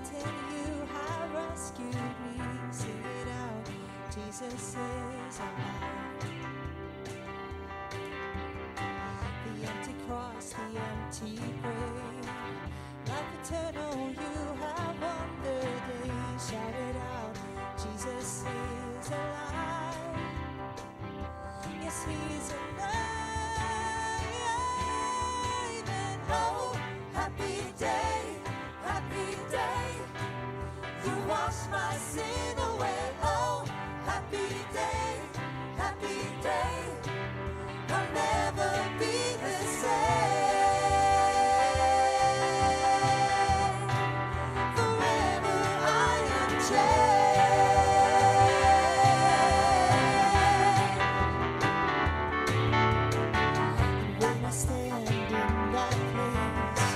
Satan, you have rescued me. Sing it out. Jesus is alive. The empty cross, the empty grave. Life eternal, you have won the day. Shout it out. Jesus is alive. Yes, he's alive. And oh, happy day, you wash my sin away. Oh, happy day, I'll never be the same. Forever I am changed. When I stand in that place,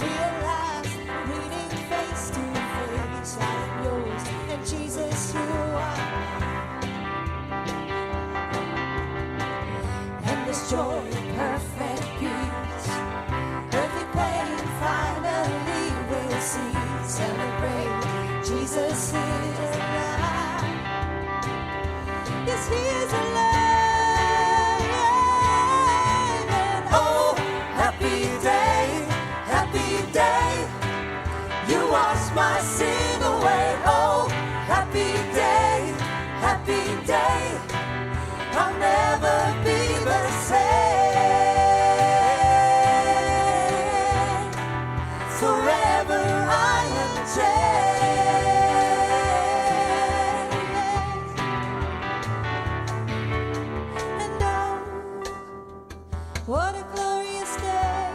realize meeting face to face, I am yours, and Jesus, you are. And this joy, perfect peace, earthly pain finally will cease. Celebrate, Jesus is alive. Yes, he is alive. And oh, happy day, you wash my sin away. Oh, happy day, I'll never be the same. Forever I am changed. And oh, what a glorious day.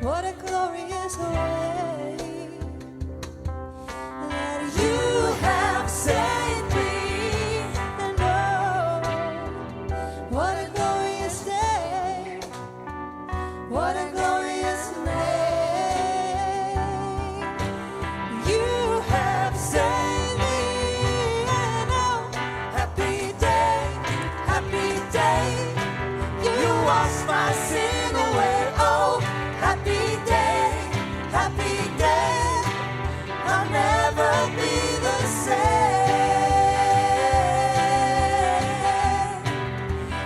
What a glorious way that you have saved me. And oh, what a glorious day. What a glorious name. You have saved me. And oh, happy day, you wash my sin away. Oh, happy day, I'll never be the same.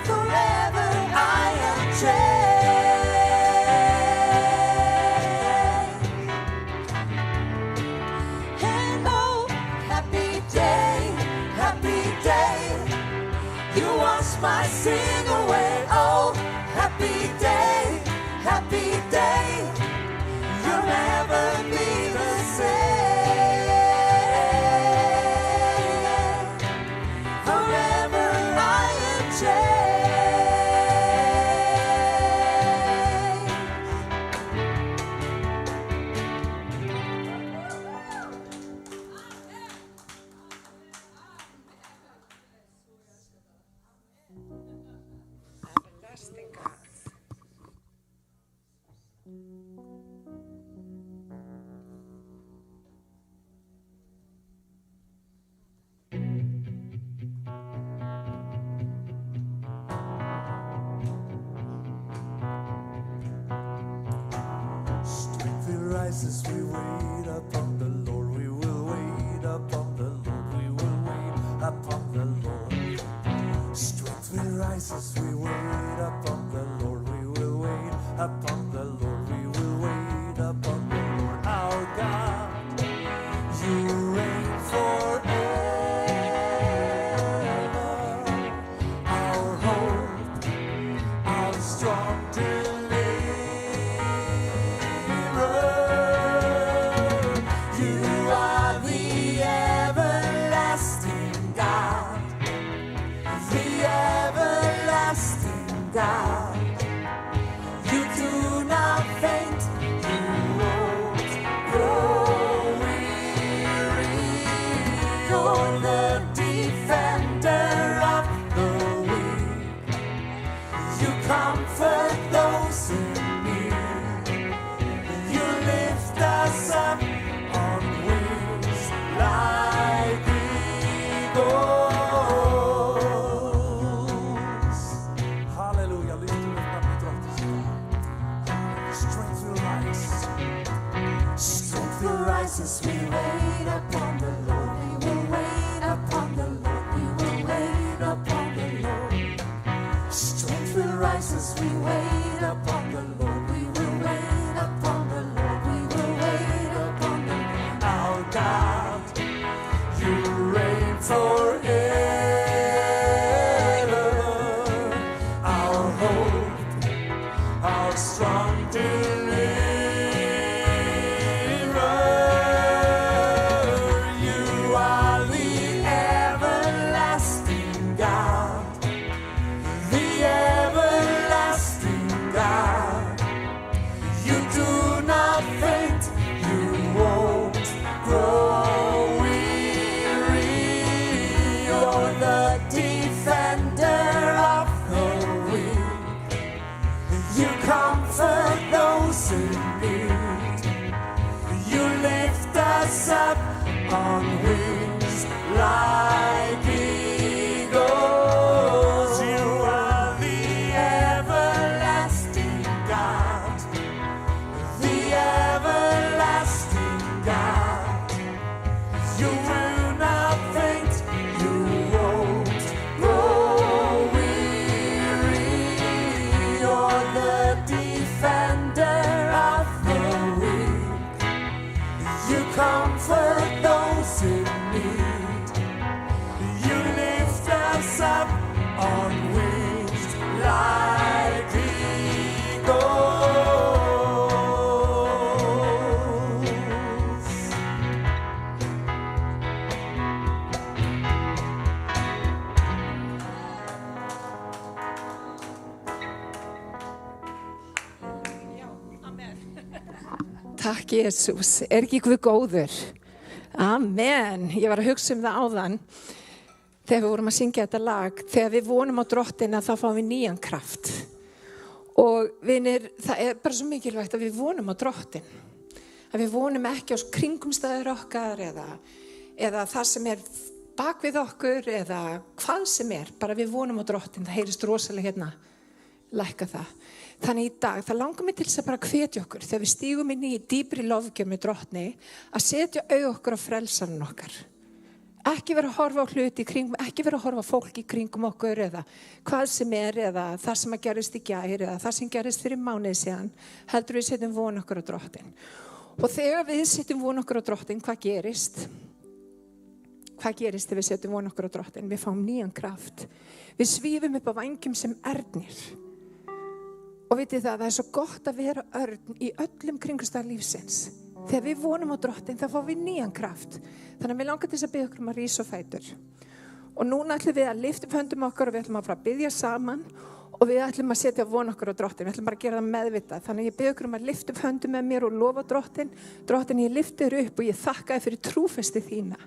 Forever I am changed. And oh, happy day, you wash my sin away. Oh, happy day, you'll never be the same. Forever I am Everlasting God. Strength will rise as we wait upon the Lord. We will wait upon the Lord. We will wait upon the Lord. Strength will rise as we wait upon the Lord. We will wait upon the Lord. We will wait upon the Lord. Our God, you reign forever. Our hope, our strong deliverer. You are the everlasting God, the everlasting God. You do not faint, you won't grow weary. You're the defender of the weak. You comfort those who need. You lift us up on wings like eagles. Hallelujah. rises, we wait upon the Lord. We will wait upon the Lord. We will wait upon the Lord. Our God, you reign forever. Our hope, our strong deliverer. You are the everlasting God. The everlasting God. You do not faint, you won't grow weary. You're the defender of the weak. You comfort those in need. You lift us up on wings like eagles. You are the everlasting God. The everlasting God. You will not faint, you won't grow weary. You're the defender of the weak. You comfort those in need. You lift us up on wings like eagles. Takk Jesús, ekki Guð góður? Amen, ég var að hugsa það áðan þegar við vorum að syngja þetta lag, þegar við vonum á drottina þá fáum við nýjan kraft og vinir, það bara svo mikilvægt að við vonum á drottin, að við vonum ekki á kringumstæður okkar eða það sem bak við okkur eða hvað sem bara við vonum á drottin, það heyrist rosalega hérna, lækka það. Þannig í dag, það langar mig til þess að bara hvetja okkur þegar við stígum inn í dýpri lofgjörð með drottni að setja augu okkur á frelsarann okkar. Ekki vera að horfa á hluti í kringum, ekki vera að horfa á fólk í kringum okkur eða hvað sem eða það sem að gerist í gær eða það sem gerist fyrir mánuði síðan, heldur við setjum von okkur á drottin. Og þegar við setjum von okkur á drottin, hvað gerist? Hvað gerist þegar við setjum von okkur á drottin? Við fáum nýjan kraft. Við svífum upp á vængjum sem ernir. Og vitið það svo gott að vera örn í öllum kringumstæðum lífsins. Þegar við vonum á drottin, þá fáum við nýjan kraft. Þannig að mér langar til þess að biðja okkur að rísa á fætur. Og núna ætlum við að lyfta upp höndum okkar og við ætlum að fara að biðja saman og við ætlum að setja von okkur á drottin. Við ætlum bara að gera það meðvitað. Þannig að ég biðja okkur að lyfta upp höndum með mér og lofa drottin. Drottin, ég lyfti þér upp og ég þakka þér fyrir trúfesti þína.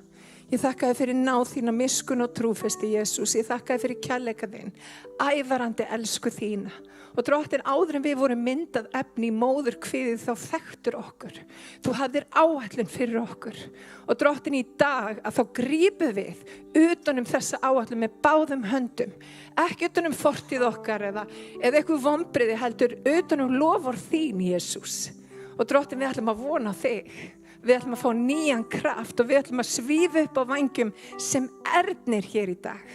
Ég þakka þér fyrir náð þína, miskun og trúfesti, Jesús. Ég þakka þér fyrir kærleika þinn, ævarandi elsku þína. Og drottin, áður en við vorum myndað efni í móðurkviðið þá þekktur okkur. Þú hafðir áætlun fyrir okkur. Og drottin, í dag að þá grípum við utan þessa áætlun með báðum höndum. Ekki utan fortíð okkar eða eitthvað vonbrigði heldur utan loforð þín, Jesús. Og drottin, við ætlum að vona þig. Við ætlum að fá nýjan kraft og við ætlum að svífa upp á vængjum sem ernir hér í dag.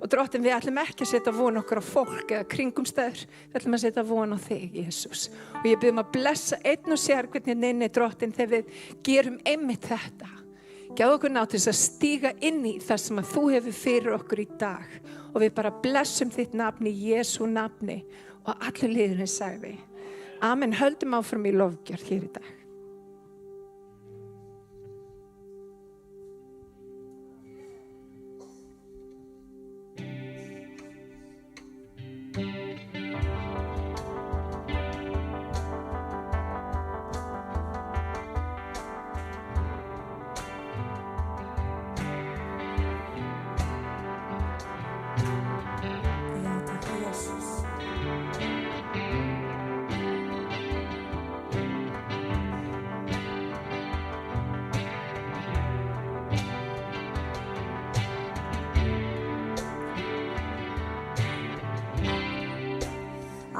Og drottin, við ætlum ekki að setja von okkur á fólk eða kringumstæður. Við ætlum að setja von á þig, Jesús. Og ég bið að blessa einn og sér hvernig inni, drottin, þegar við gerum einmitt þetta. Gjáðu okkur ná til þess að stíga inn í það sem að þú hefur fyrir okkur í dag. Og við bara blessum þitt nafni, Jesú nafni. Og allir liðinni sagði. Amen, höldum áfram í lofgjörð hér í dag.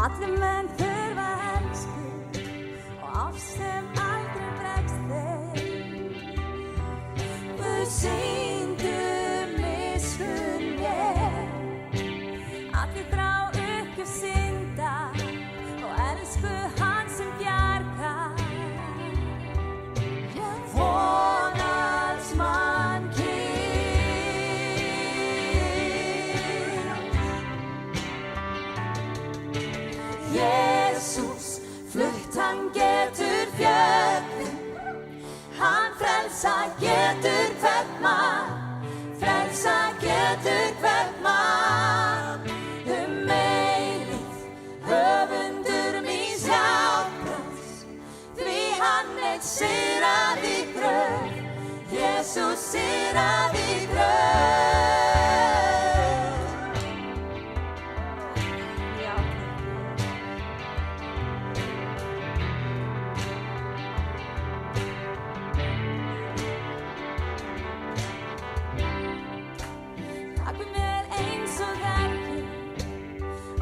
Allir menn þurfa elsku og ást sem aldrei bregst þeim. Guð sýndu miskunn mér. Allir þrá uppgjöf synd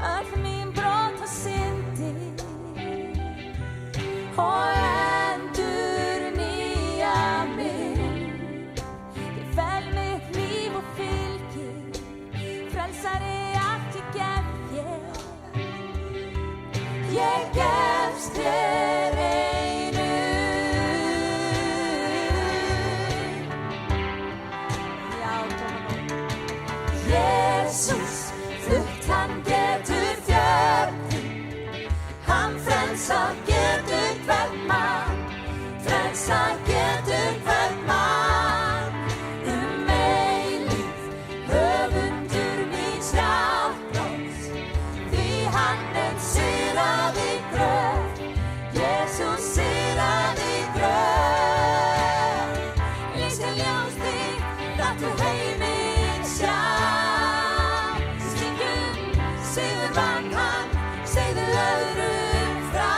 öll mín brot og syndir og endurnýja mig. Ég fel mitt líf og fylgir, frelsari allt ég gef þér. Ég gefst þér einu. Já, tónum. Jesus, flutt hann getur fjöldin, hann frelsa getur hvern mann, frelsa getur hvern mann. Eilíf, höfundur míns hjartans, því hann sigraði gröf, Jesus sigraði gröf. Lýsi ljós þitt, láttu heiminn sjá. Syngjum, sigur vann hann, segðu öðrum frá.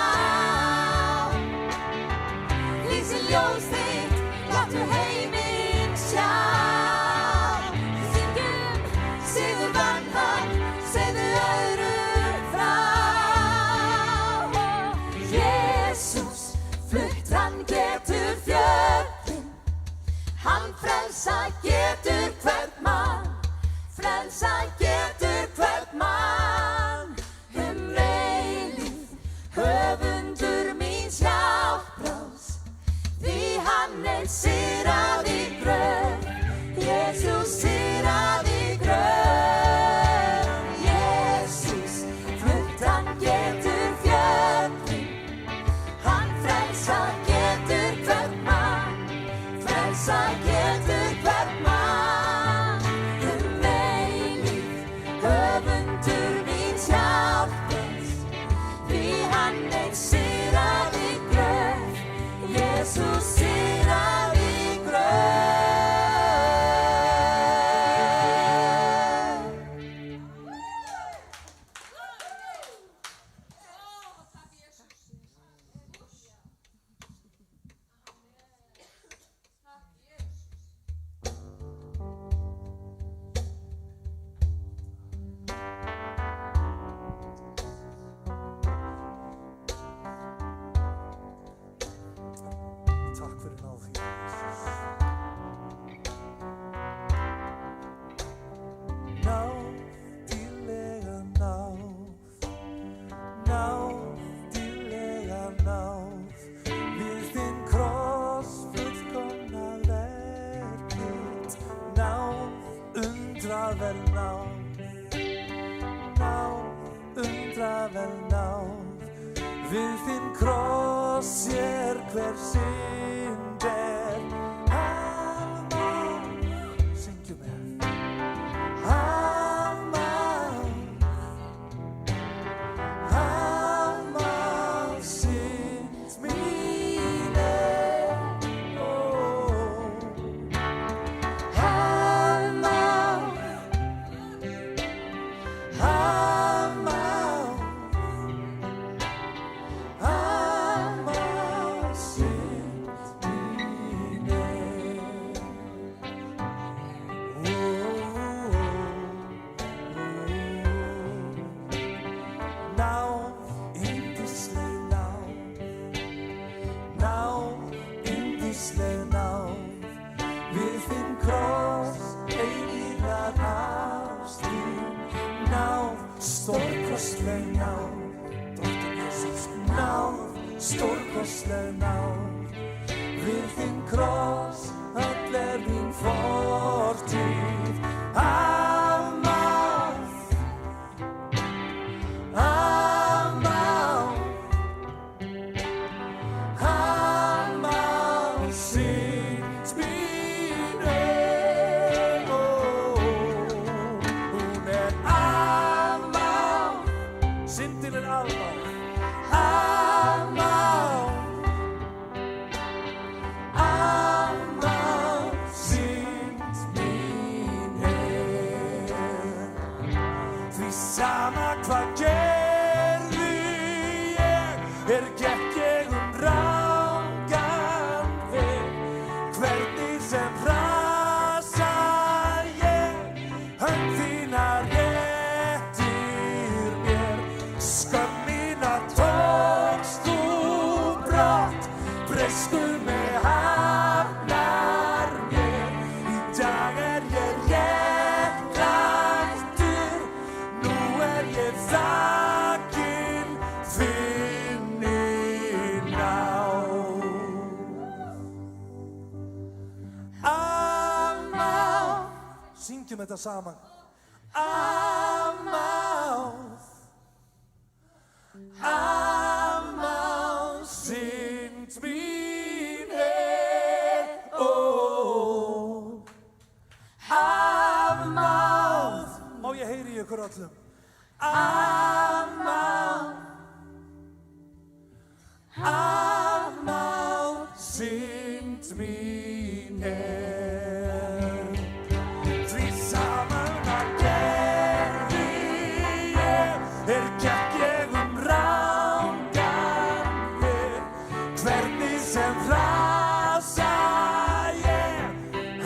Lýsi ljós þitt, láttu heiminn sjá. Syngjum, sigur vann hann, segðu öðrum frá. Jesus, flutt hann getur fjöldin, hann frelsa getur hvern mann, frelsa getur hvern mann. Eilíf, höfundur míns hjálpráðs, því hann sigraði gröf, Jesus sigraði gröf. Jesus, flutt hann getur fjöldin, hann frelsa getur hvern mann, frelsa getur hvern mann. Eilíf, höfundur míns hjálpráðs, því hann sigraði gröf, Jesus sigraði gröf. Takk fyrir náð þín, Jesus. Náð, dýrlega náð, náð, dýrlega náð, við þinn kross fullkomna verkið. Náð, undraverð náð, náð, undraverð náð, við þinn kross er hver synd er afmáð. Syngjum með. Afmáð, afmáð synd mín er. Afmáð, afmáð, afmáð synd mín er. Náð, yndisleg náð, náð, yndisleg náð, við þinn kross eilífrar ást þín. Náð, stórkostleg náð, drottinn Jesus. Náð, stórkostleg náð, við þinn kross öll er mín fortíð. Afmáð, afmáð, afmáð synd mín er. Hún er afmáð, syndin er afmáð. Afmáð, afmáð synd mín er. Því sama hvað gerði ég, gekk ég rangan veg. Hvernig sem rasa ég, hönd þínar réttir mér. þetta saman. Amál, synd mín afmáð. Má ég heyri í ykkur öllum? Afmáð, synd mín því saman að gerði ég gekk ég rangan veg, hvernig sem þrasa ég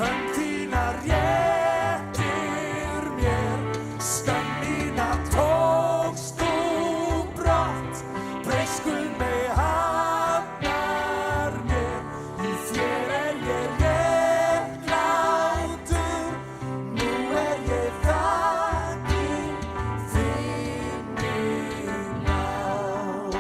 hönd þína réttir mér, skömm mína tókst þú brott, breyskuð mig hafnar mér, í þér ég réttlátur, nú ég þakin þinni náð.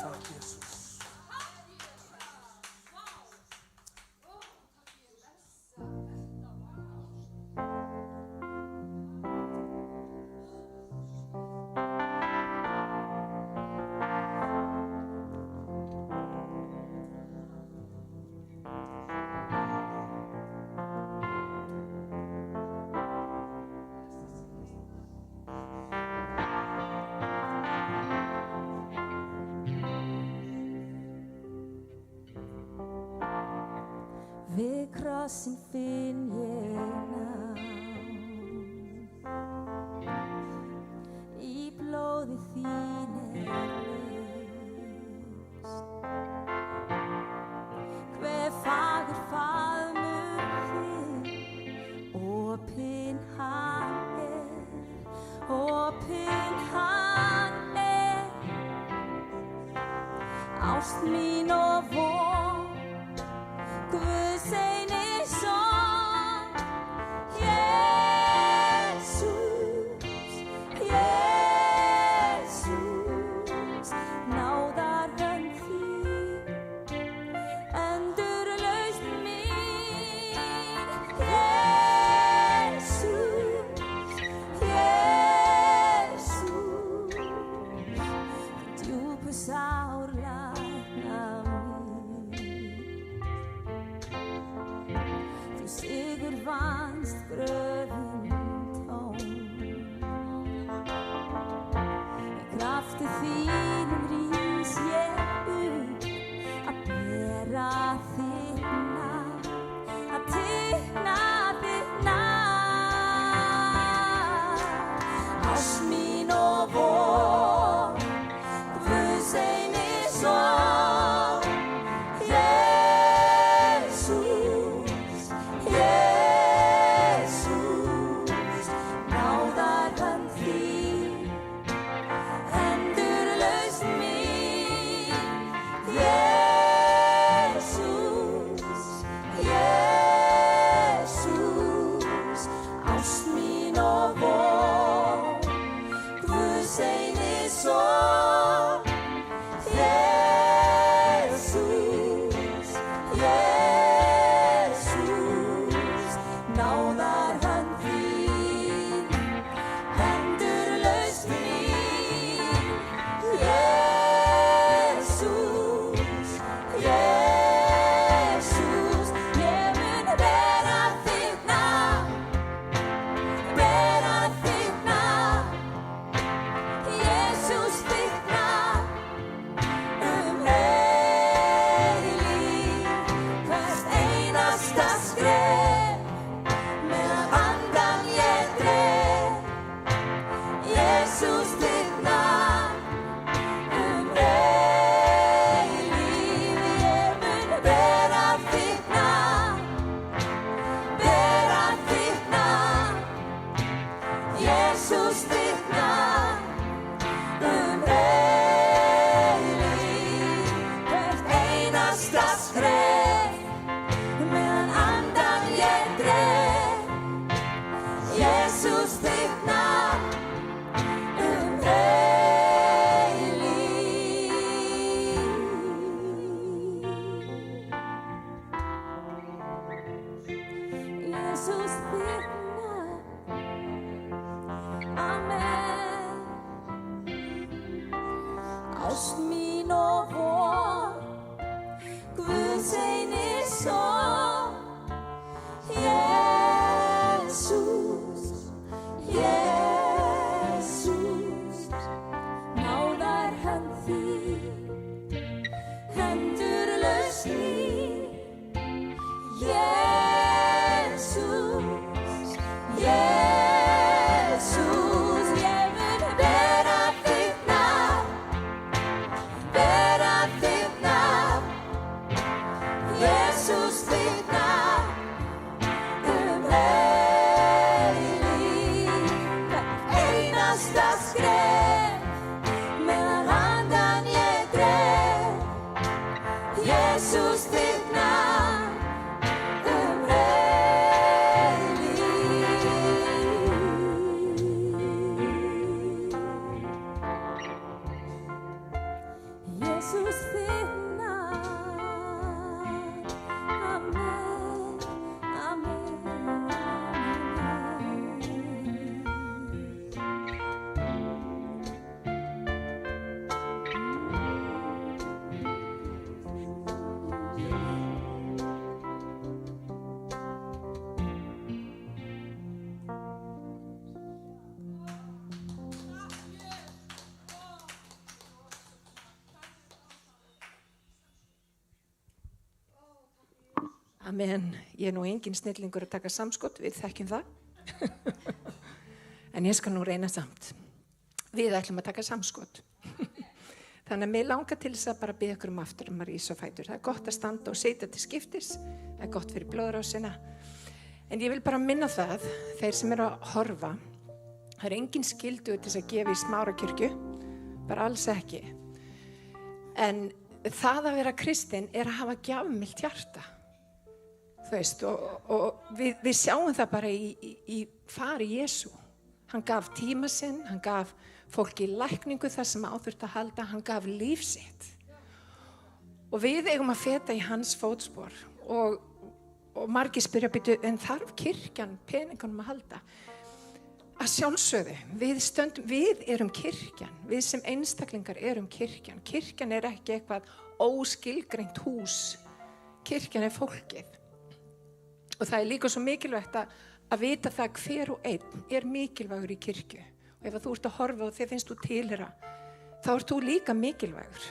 Takk, Jesus. Við krossinn finn ég náð, í blóði þín leyst. Hve fagur faðmur þinn, opinn hann ást mín og von, Guðs eini son, Jesus, náðarhönd þín, endurlausn mín, Jesus, djúpu sár læknar Jesus þitt nafn. Amen. Ást mín og von, Guðs eini son, Jesus, Jesus, náðar hönd þín, hendurlaus mín, Jesus, Jesus, ég mun bera þitt nafn, Jesus þitt nafn, eilíf, einasta skref, meðan andan ég dreg, Jesus þitt nafn, Jesus þitt nafn, amen, amen, Amen. Ég nú engin snillingur að taka samskot, við þekkjum það. En ég skal nú reyna samt. Við ætlum að taka samskot. Þannig að mig langar til þess að bara biðja ykkur aftur að rísa á fætur. Það gott að standa og sitja til skiptis. Það gott fyrir blóðrásina. En ég vil bara minna það, þeir sem að horfa, það engin skyldu til þess að gefa í Smárakirkju. Bara alls ekki. En það að vera kristinn að hafa gjafmilt hjarta. Þú veist, og við sjáum það bara í fari Jesú. Hann gaf tíma sinn, hann gaf fólki lækningu þar sem þurfti að halda, hann gaf líf sitt. Og við eigum að feta í hans fótspor og margir spyrja býtu, en þarf kirkjan peningunum að halda? Að sjálfsögðu, við erum kirkjan, við sem einstaklingar erum kirkjan. Kirkjan ekki eitthvað óskilgreint hús, kirkjan fólkið. Og það líka svo mikilvægt að vita það hver og einn mikilvægur í kirkju. Og ef þú ert að horfa og þið finnst þú tilheyra, þá ert þú líka mikilvægur.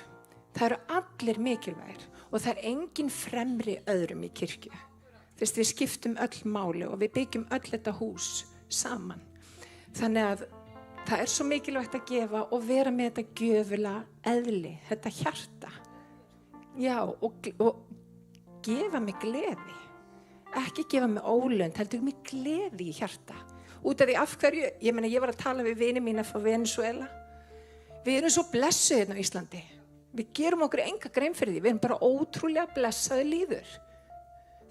Það eru allir mikilvægir og það engin fremri öðrum í kirkju. Þess við skiptum öll máli og við byggjum öll þetta hús saman. Þannig að það svo mikilvægt að gefa og vera með þetta gjöfula eðli, þetta hjarta. Já, og gefa mig gleði. Ekki gefa mig ólönd, heldur mig gleði í hjarta. Út af því af hverju, ég var að tala við vini mína frá Venezuela. Við erum svo blessuð hérna á Íslandi. Við gerum okkur enga grein fyrir því. Við erum bara ótrúlega blessaði líður.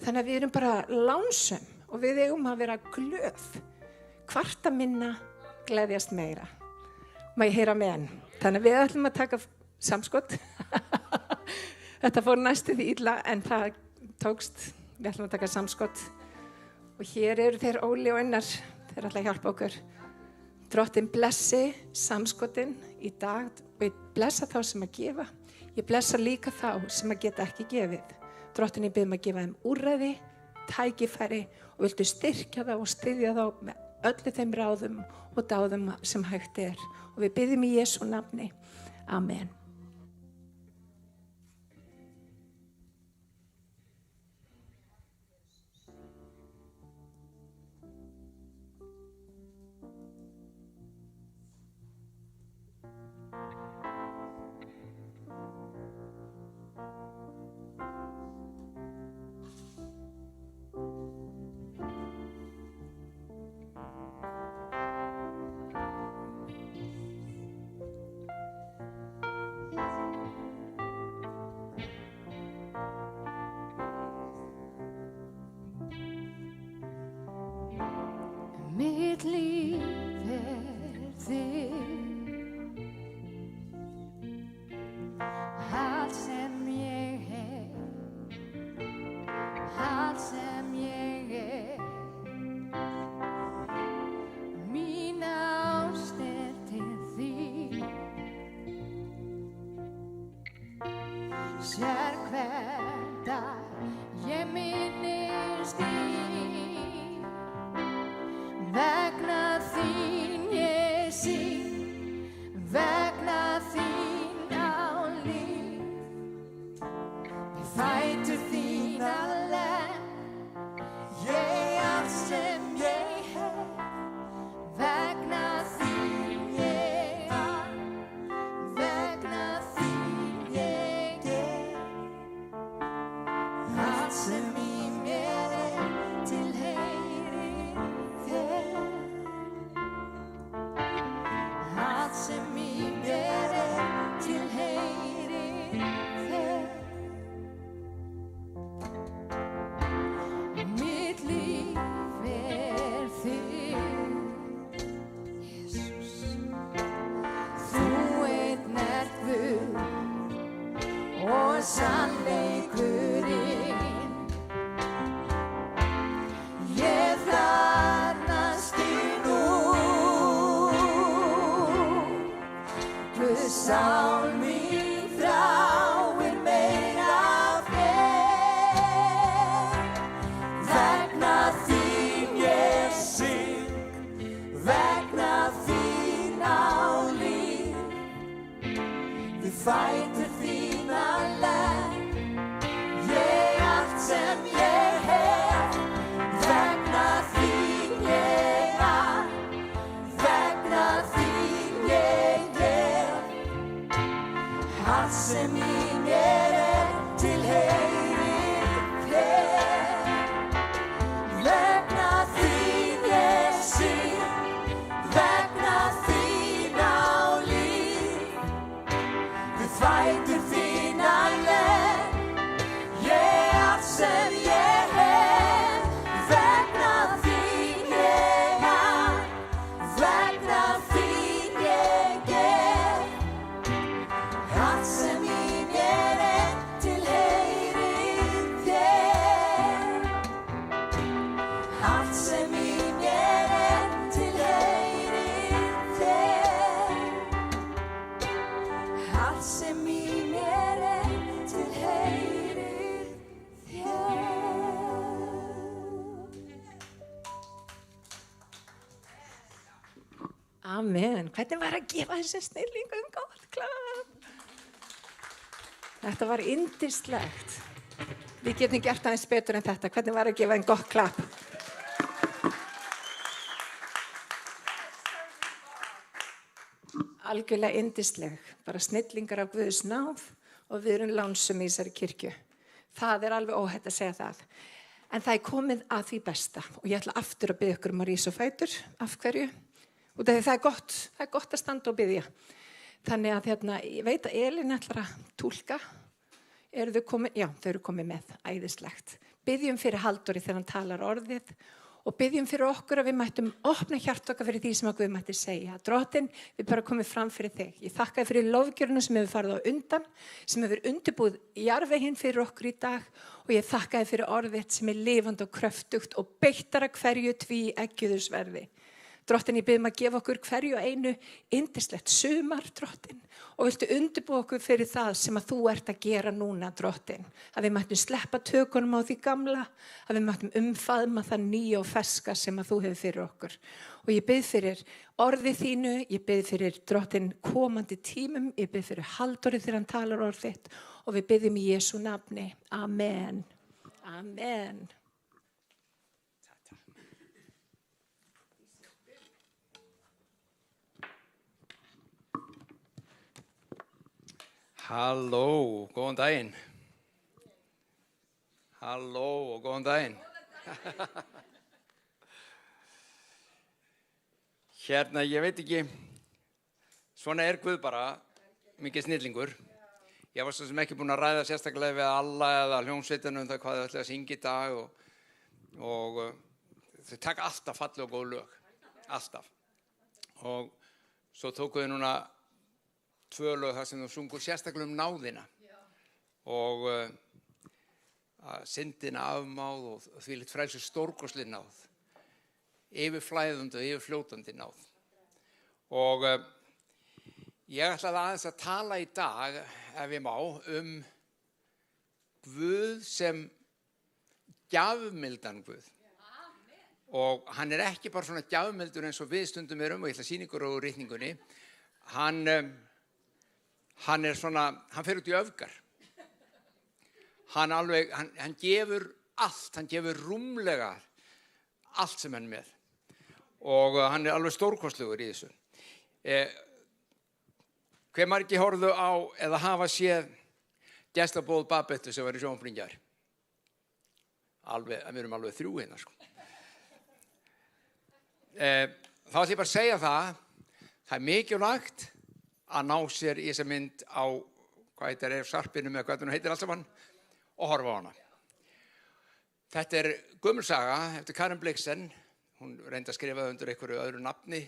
Þannig að við erum bara lánsöm og við eigum að vera glöð. Kvarta minna, gleðjast meira. Má ég heyra með hann. Þannig að við ætlum að taka samskot. Þetta fór næstu því illa en það tókst. Við ætlum að taka samskot. Og hér eru þeir Óli og Einar. Þeir ætla að hjálpa okkur. Drottinn blessi samskotin í dag og ég blessa þá sem að gefa. Ég blessa líka þá sem að geta ekki gefið. Drottinn ég bið að gefa þeim úrræði, tækifæri og viltu styrkja þá og styðja þá með öllu þeim ráðum og dáðum sem hægt og við biðjum í Jesú nafni. Amen. Mitt líf þitt, allt sem ég hef, allt sem ég Amen. Hvernig var að gefa þessi snillingum gott klapp? Þetta var yndislegt. Við getum gert aðeins betur en þetta. Hvernig var að gefa þeim gott klapp? Algjörlega yndisleg, bara snillingar af Guðs náð og við erum lánsum í þessari kirkju. Það er alveg óhætt að segja það. En það er komið að því besta og ég ætla aftur að biðja ykkur að rísa á fætur. Af hverju? Og það er gott að standa og biðja. Þannig að ég veit að Elín ætlar að túlka. Eru þau komið? Já, þau eru komið með, æðislegt. Biðjum fyrir Halldóri þegar hann talar orðið. Og byggjum fyrir okkur að við mættum opna hjart okkar fyrir því sem Guð mætti segja. Drottinn, við bara komum fram fyrir þig. Ég þakka þér fyrir lofgjöruna sem hefur farið á undan, sem hefur undirbúið jarðveginn fyrir okkur í dag og ég þakka þér fyrir orðið sem er lifandi og kröftugt og beittara hverju tvíeggjuðu sverði. Drottinn, ég bið að gefa okkur hverju einu yndislegt sumar, Drottinn, og viltu undirbúa okkur fyrir það sem að þú ert að gera núna, Drottinn. Að við mættum sleppa tökunum á því gamla, að við mættum umfaðma það nýja og ferska sem að þú hefur fyrir okkur. Og ég bið fyrir orðið þínu, ég bið fyrir Drottinn komandi tímum, ég bið fyrir Halldóri þegar hann talar orðið þitt og við biðjum í Jesú nafni. Amen. Amen. Halló, góðan daginn. Halló og góðan daginn. Ég veit ekki, svona er Guð bara, mikið snillingur. Ég var svo sem ekki búin að ræða sérstaklega við alla eða hljómsveitina það hvað þau ætla að syngja í dag og þau taka alltaf falleg og góð lög, alltaf. Og svo tóku þau núna 2 lög þar sem þú sungur sérstaklega náðina og syndina afmáð og þvílíkt frelsi stórkostleg náð, yfirflæðandi og yfirfljótandi náð. Og ég ætlaði aðeins að tala í dag, ef ég má, Guð sem gjafmildan Guð. Og hann er ekki bara svona gjafmildur eins og við stundum erum og ég ætla að sýna ykkur á ritningunni. Hann er svona, hann fer út í öfgar. Hann gefur allt, hann gefur rúmlega allt sem hann er með. Og hann er alveg stórkostlegur í þessu. Hver margir horfðu á eða hafa séð Gestaból Babettu sem var í sjónvarpinu í gær? Við erum alveg 3 hérna, sko. Þá ætla ég bara að segja það er mikilvægt að ná sér í þessa mynd á, hvað heitir sarpinu með hvað hún heitir alls saman, og horfa á hana. Þetta er gömul saga eftir Karen Blixen. Hún reyndi að skrifa það undir einhverju öðru nafni.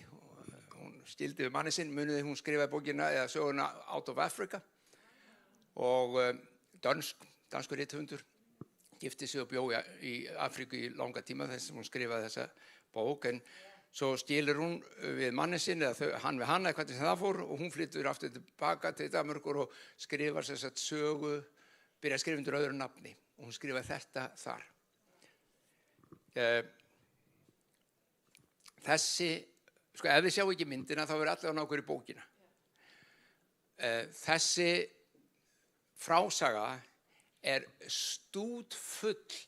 Hún skildi við manni sinn, muniði hún skrifaði bókina eða söguna Out of Africa. Og danskur rithöfundur, gifti sig og bjó í Afríku í langa tíma þess að hún skrifaði þessa bók, en svo skilur hún við manni sinn, eða hann við hana, hvernig það fór, og hún flyttur aftur tilbaka til Danmerkur og skrifar þess að sögu, byrja að skrifa undir öðru nafni, og hún skrifaði þetta þar. Þessi, sko, ef þið sjá ekki myndina, þá verður allir að ná okkur í bókina. Þessi frásaga er stútfull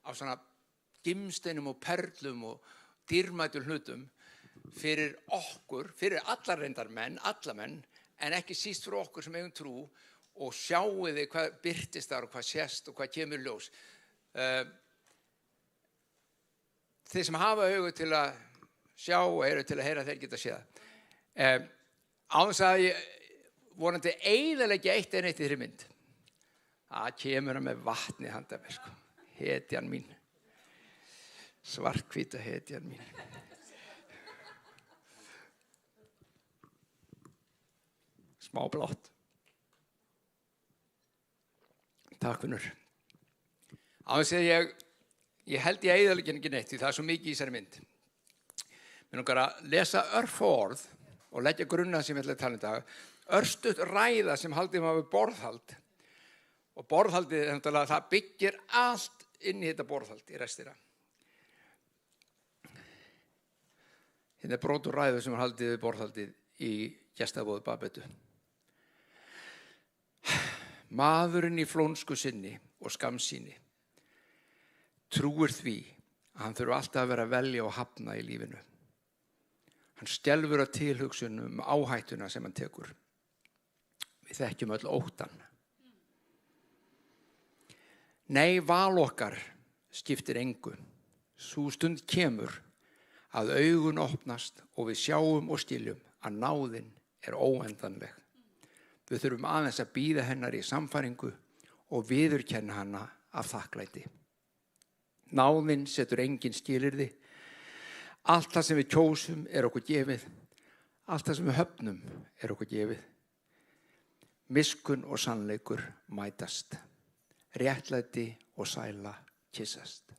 af svona gimsteinum og perlum og dýrmætum hlutum fyrir okkur, fyrir allar reyndar menn, alla menn, en ekki síst fyrir okkur sem eigum trú og sjáuði hvað birtist þar og hvað sést og hvað kemur ljós. Þeir sem hafa augu til að sjá og eru til að heyra, þeir geta séð. Án þess að ég vonandi eyðileggja eitt en eitt í þeirri mynd. Það kemur hann með vatni handa mér, sko. Hetjan mín. Svarthvíta hetjan mín. Smá blátt. Takk fyrir. Á þess að ég held ég eyðileggja ekki neitt því það er svo mikið í þessari mynd. Mér langar að lesa örfá orð og leggja grunna sem ég ætla að tala í dag. Örstutt ræða sem haldið maður við borðhald. Og borðhaldið, það byggir allt inn í þetta borðhald í restina. Hérna brot úr ræðu sem var haldið við borðhaldið í gestabóði Babetu. Maðurinn í flónsku sinni og skammsýni trúir því að hann þurfi alltaf að vera að velja og hafna í lífinu. Hann skelfur að tilhugsunum áhættuna sem hann tekur. Við þekkjum öll óttan. Nei, val okkar skiptir engu. Sú stund kemur að augun opnast og við sjáum og skiljum að náðin óendanleg. Við þurfum aðeins að bíða hennar í samfæringu og viðurkenna hana af þakklæti. Náðin setur engin skilyrði. Allt það sem við kjósum okkur gefið. Allt það sem við höfnum okkur gefið. Miskunn og sannleikur mætast. Réttlæti og sæla kyssast.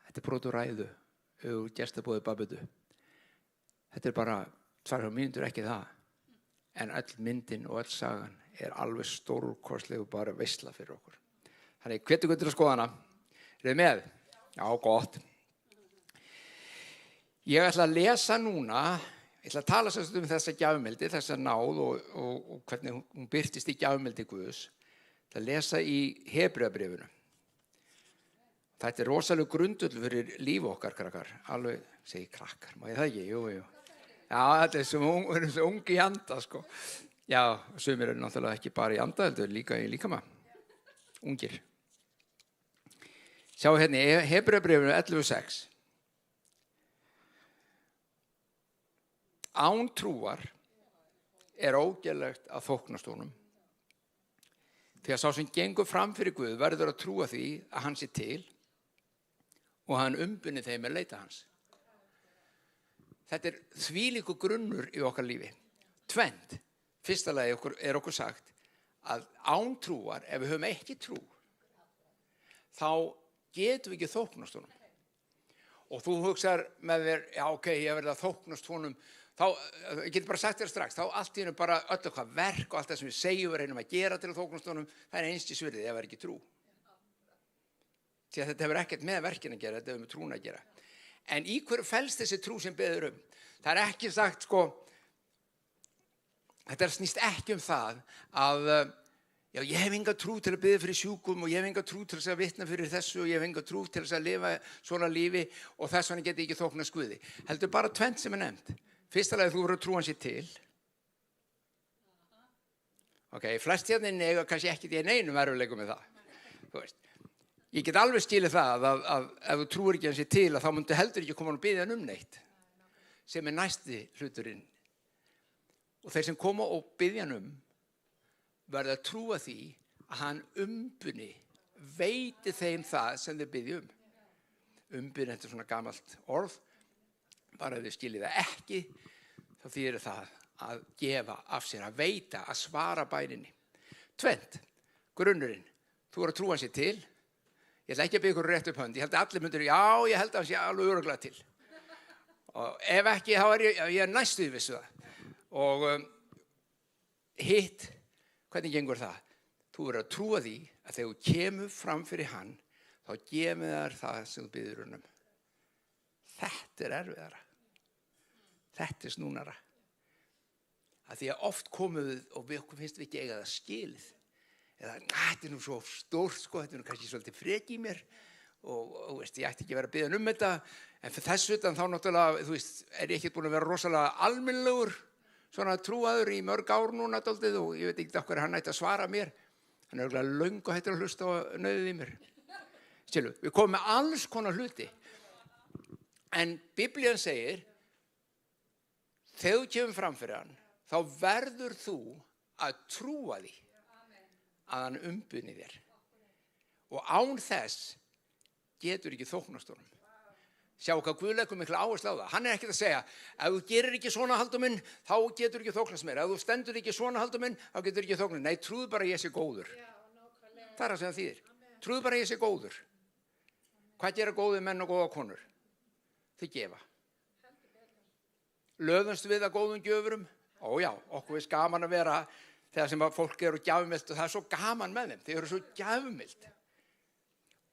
Þetta brot úr ræðu úr gestabóði Babetu. Þetta bara 2 mínútur, ekki það. En öll myndin og öll sagan alveg stórkostleg og bara veisla fyrir okkur. Þannig, hvetur ykkur til að skoða hana. Þið með? Já, gott. Ég ætla að lesa núna, ég ætla að tala um þessa gjafmildi, þessa náð og hvernig hún birtist í gjafmildi Guðs. Ég ætla að lesa í Hebreabréfinu. Þetta rosalega grundull fyrir líf okkar, krakkar. Alveg, segi krakkar, má ég það ekki? Jú. Já, þetta svo ungi í anda, sko. Já, sumir náttúrulega ekki bara í anda, heldur líka í líkama. Ungir. Sjá hérna, Hebreabréfinu 11:6. Án trúar ógerlegt að þóknast honum. Því að sá sem gengur fram fyrir Guð verður að trúa því að hann sé til og hann umbunni þeim leita hans. Þetta þvílíkur grunnur í okkar lífi. Tvennt. Fyrsta lagi okkur sagt að án trúar, ef við höfum ekki trú, þá getum við ekki þóknast honum. Og þú hugsar með þér, já ok, ég verði að þóknast honum, þá, ég get bara sagt þér strax, þá allt í hennu bara öll okkar verk og allt það sem við segjum og reynum að gera til að þóknast honum, það einskis virði ef það ekki trú. Því að þetta hefur ekkert með verkin að gera, þetta hefur með trúna að gera. En í hverju felst þessi trú sem beður um? Það ekki sagt, sko, þetta snýst ekki það að, já, ég hef enga trú til að biðja fyrir sjúkum og ég hef enga trú til að vitna fyrir þessu og ég hef enga trú til að lifa svona lífi og þess vegna geti ekki þóknast Guði. Heldur bara tvennt sem nefnt. Fyrsta lagi þú verður að trúa hann sér til. Ok, flest hérna eiga kannski ekki í neinum erfiðleikum með það. Þú veist. Ég get alveg skilið það að ef þú trúir ekki hann sér til að þá myndu heldur ekki koma hann og biðja hann neitt. Sem næsti hluturinn. Og þeir sem koma og biðja hann verða að trúa því að hann umbuni veiti þeim það sem þeir biðja Umbuni, þetta svona gamalt orð. Bara ef þið skiljið það ekki, þá þýðir það að gefa af sér, að veita, að svara bæninni. Tvennt, grunnurinn. Þú verður að trúa hann sér til. Ég ætla ekki að byggja ykkur rétt upp hönd. Ég held að allir myndir, já, ég held að hann sé alveg örugglega til. Og ef ekki, þá ég næstuð vissu það. Og hitt, hvernig gengur það? Þú verður að trúa því að þegar þú kemur fram fyrir hann, þá gefur þér það sem þú biður um. Þetta erfiðara. Þetta snúnara. Að því að oft komum við og við okkur finnst við ekki eiga það skilið. Eða, þetta nú svo stórt, sko, þetta nú kannski svolítið freki í mér og veist, ég ætti ekki að vera að biðja þetta. En fyrir þessu utan þá náttúrulega, þú veist, ég ekki búin að vera rosalega almennilegur, svona trúaður í mörg ár núna dálítið og ég veit ekki okkur hann ætti að svara mér. Hann örugglega löngu hættur að hlusta og nauðið í mér. Skilu, við komum með alls konar hluti. En Biblían segir, þegar þú kemur fram fyrir hann, þá verður þú að trúa því að hann umbuni þér. Og án þess getur ekki þóknast honum. Sjá hvað Guð leggur mikla áherslu á það. Hann ekkert að segja, ef þú gerir ekki svona Halldór minn, þá getur ekki þóknast mér. Ef þú stendur ekki svona Halldór minn, þá getur ekki þóknast. Nei, trúðu bara ég sé góður. Það að segja þýðir. Trúðu bara ég sé góður. Hvað gera góðir menn og góða konur? Þau gefa. Löðumst við að góðum gjöfurum? Ó já, okkur er gaman að vera þegar sem að fólk eru gjafmilt og það er svo gaman með þeim. Þau eru svo gjafmilt.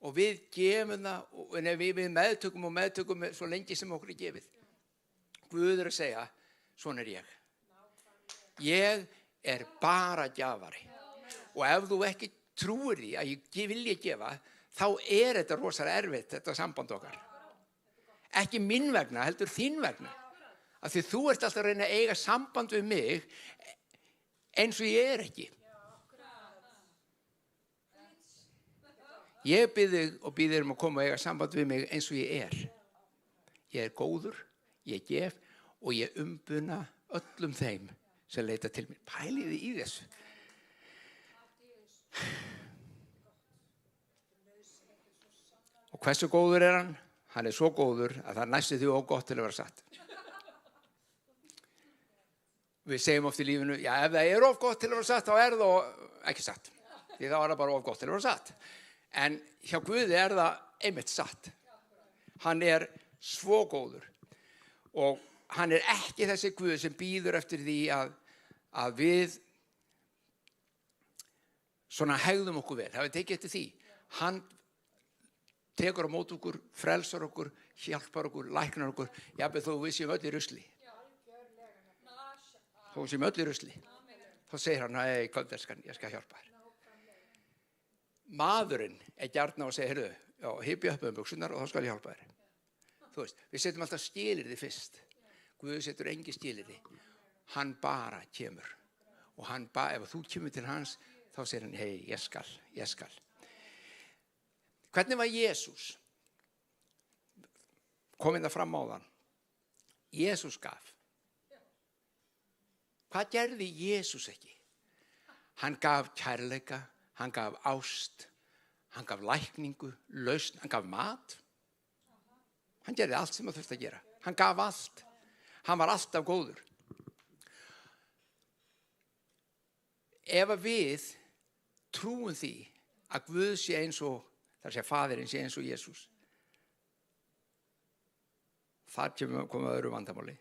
Og við gefum það, og við meðtökum svo lengi sem okkur gefið. Guð að segja, svona ég. Ég bara gjafari. Og ef þú ekki trúir því að ég vilja gefa, þá þetta rosalega erfitt, þetta samband okkar. Ekki minn vegna, heldur þín vegna. Af því þú ert alltaf að reyna að eiga samband við mig eins og ég ekki. Ég bið þig og bið þér að koma og eiga samband við mig eins og ég. Ég góður, ég gef og ég umbuna öllum þeim sem leita til mér. Pæliði í þessu. Og hversu góður hann? Hann svo góður að það næstu því ógott til að vera satt. Við segjum oft í lífinu, já, ef það of gott til að vera satt, þá það ekki satt. Því þá það bara of gott til að vera satt. En hjá Guði það einmitt satt. Hann svo góður. Og hann ekki þessi Guð sem bíður eftir því að við svona hegðum okkur vel. Það tekið eftir því. Hann tekur á móti okkur, frelsar okkur, hjálpar okkur, læknar okkur, jafnvel þó við séum öll í rusli. Þó við séum öll í rusli. Þá segir hann, nei, kvöldelskan, ég skal hjálpa þér. Maðurinn gjarna og segir, heyrðu, já, hypja upp buxurnar og þá skal ég hjálpa þér. Þú veist, við setjum alltaf skilyrði fyrst. Guð setur engi skilyrði. Hann bara kemur. Og ef þú kemur til hans, þá segir hann, hei, ég skal. Hvernig var Jesús? Komið það fram á þann. Jesús gaf. Hvað gerði Jesús ekki? Hann gaf kærleika, hann gaf ást, hann gaf lækningu, lausn, hann gaf mat. Hann gerði allt sem hann þurfti að gera. Hann gaf allt. Hann var alltaf góður. Ef við trúum því að Guð sé eins og þar sé faðirinn sé eins og Jesús. Þar komum öðru vandamáli.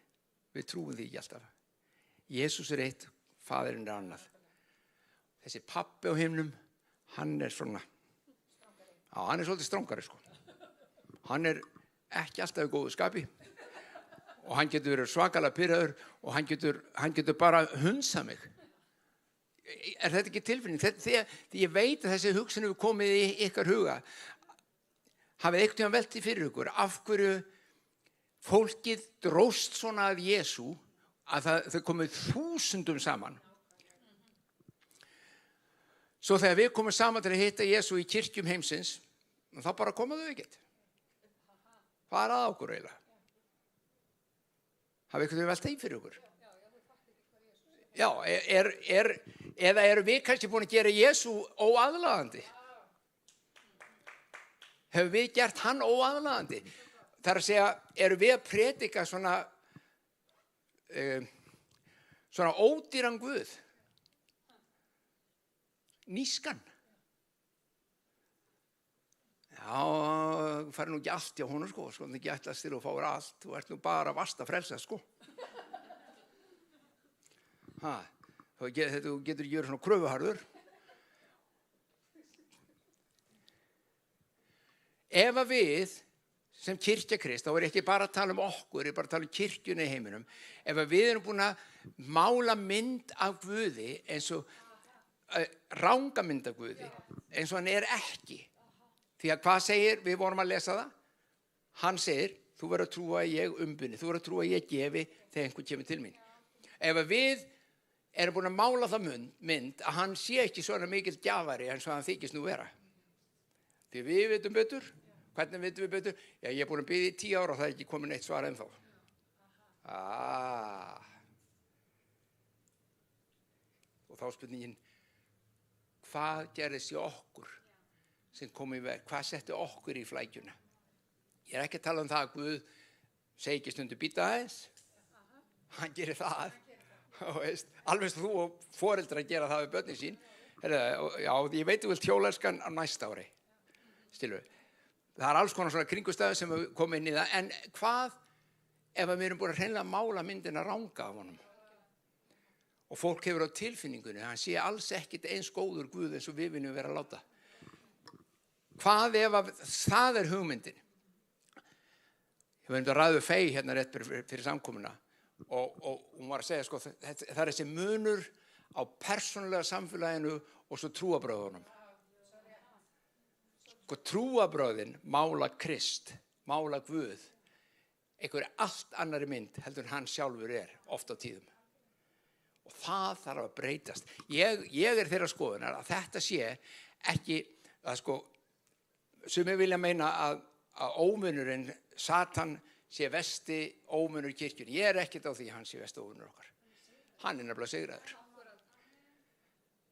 Við trúum því ekki alltaf. Jesús eitt, faðirinn annað. Þessi pabbi á himnum, hann svona. Já, hann svolítið strangari, sko. Hann ekki alltaf í góðu skapi. Og hann getur verið svakalega pirraður og hann getur bara hunsa mig. Þetta ekki tilfinning? Því ég veit að þessi hugsun hefur komið í ykkar huga. Hafið einhvern tímann velt því fyrir ykkur af hverju fólkið dróst svona að Jesú að þau komið 1000 saman. Svo þegar við komum saman til að hitta Jesú í kirkjum heimsins, þá bara komuðu ekkert. Hvað að okkur eiginlega? Hafið einhvern tímann velt því fyrir ykkur? Já, eða eru við kannski búin að gera Jesú óaðlaðandi? Hefur við gert hann óaðlaðandi? Það að segja, eru við að predika svona ódýran Guð? Nískan? Já, farið nú ekki allt hjá honum, sko ekki ætlast til að fá allt, þú ert nú bara vast að frelsa, sko. Þú getur ekki verið svona kröfuharður. Ef að við sem kirkja Krist, þá ekki bara að tala okkur, ég bara að tala kirkjuna í heiminum, ef að við erum búin að mála mynd af Guði eins og ranga mynd af Guði, eins og hann ekki. Því að hvað segir, við vorum að lesa það, hann segir, þú verður að trúa að ég umbuni, þú verður að trúa að ég gefi þegar einhver kemur til mín. Ef að við erum búin að mála það mynd að hann sé ekki svona mikil gjafari eins og hann þykist nú vera. Því við vitum betur. Hvernig vitum við betur? Já, ég búin að biðja í 10 ára og það ekki komin eitt svar ennþá. Og þá spurningin, hvað gerðist í okkur sem kom í veg? Hvað setti okkur í flækjuna? Ég ekki að tala það að Guð segi ekki stundu býta aðeins. Hann gerir það. Alveg þú og foreldrar gera það við börnin sín. Já, ég veit þú vilt hjólelskan á næsta ári. Stilu. Það alls konar svona kringustæður sem við komum inn í það. En hvað ef við erum búin að hreinlega mála myndina ranga af honum? Og fólk hefur á tilfinningunni, hann sé alls ekkit eins góður Guð eins og við viljum vera að láta. Hvað ef að það hugmyndin? Ég verðum að ræðu Fey hérna rétt fyrir samkomuna og hún var að segja, sko, það þessi munur á persónulega samfélaginu og svo trúarbröðunum. Sko, trúarbröðin mála Krist, mála Guð, einhver allt annari mynd heldur en hann sjálfur oft á tíðum. Og það þarf að breytast. Ég þeirra skoðunar að þetta sé ekki, að sko, sumir vilja meina að ómunurinn, Satan, sé versti ómunur kirkjunni. Ég ekkert á því að hann sé versti ómunur okkar. Hann nefnilega sigraður.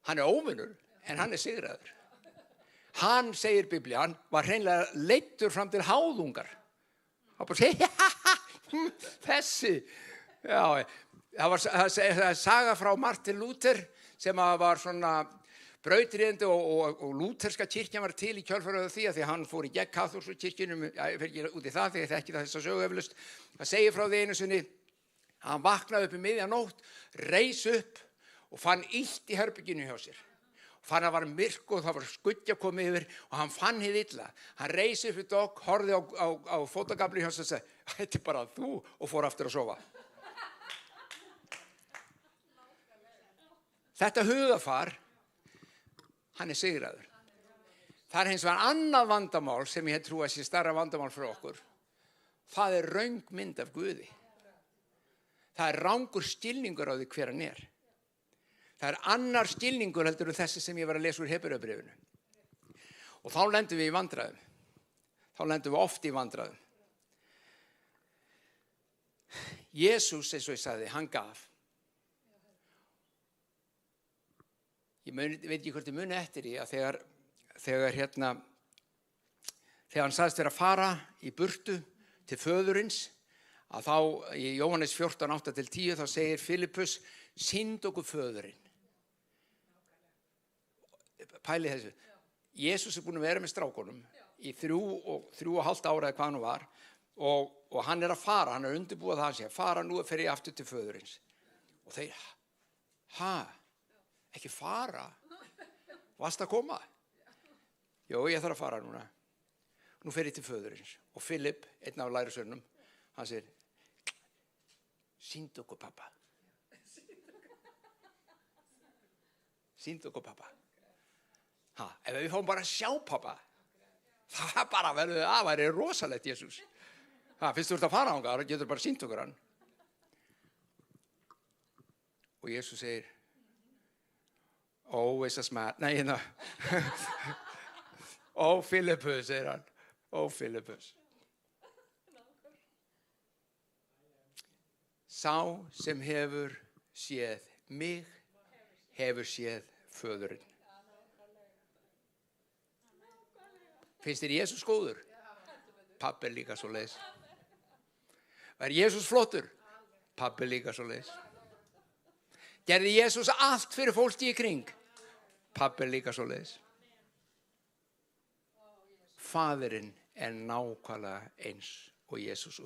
Hann ómunur, en hann sigraður. Hann, segir Biblían, var hreinlega leiddur fram til háðungar. Hann bara segir, þessi. Já, það var saga frá Martin Luther sem var svona brautryðjandi og lúterska kirkjan var til í kjölfarið því að því hann fór í gegn kaþólsku kirkjunum, ég fer ekki út í það því að þekki það þess að sögu eflaust. Það segir frá því einu sinni, hann vaknaði upp í miðja nótt, reis upp og fann illt í herberginu hjá sér. Fann að var myrk og það var skuggja komið yfir og hann fann hið illa. Hann reis upp í dogg, horfði á fótagafli hjá sér og sagði, þetta bara þú, og fór aftur að sofa. Þetta hugafar, hann sigraður. Það hins vegar annað vandamál sem ég trú að sé stærra vandamál fyrir okkur. Það röng mynd af Guði. Það rangur skilningur á því hver hann Það annar skilningur heldur en þessi sem ég var að lesa úr Hebreubréfinu. Og þá lendum við í vandræðum. Þá lendum við oft í vandræðum. Jesús, eins og ég sagði, hann gaf. Ég veit ekki hvort ég muni eftir því að þegar hann sagðist vera að fara í burtu til föðurins, að þá í Jóhannes 14, 8-10 þá segir Filippus, sýnd okkur föðurinn. Pæli þessu. Jesús búinn að vera með strákunum í 3,5 ára eða hvað hann var og hann að fara, hann undirbúið það hann sé að fara, nú fer ég aftur til föðurins. Og þeir, ekki fara? Varst að koma? Jó, ég þarf að fara núna. Nú fer ég til föðurins. Og Filipp, einn af lærisveinunum, hann segir, sýnd okkur pappa. Sýnd okkur pappa. Ef við fáum bara að sjá pappa, það bara verður að væri rosalegt, Jesús. Fyrst þú ert að fara ángar, getur bara sýnt okkur hann. Og Jesús segir, is a smart. Nei, hérna. Filippus, segir hann. Filippus. Sá sem hefur séð mig, hefur séð föðurinn. Finnst þér Jesús góður? Pabbi líka svoleiðis. Var Jesús flottur? Pabbi líka svoleiðis. Gerði Jesús allt fyrir fólki í kring? Pabbi líka svoleiðis. Faðirinn nákvæmlega eins og Jesús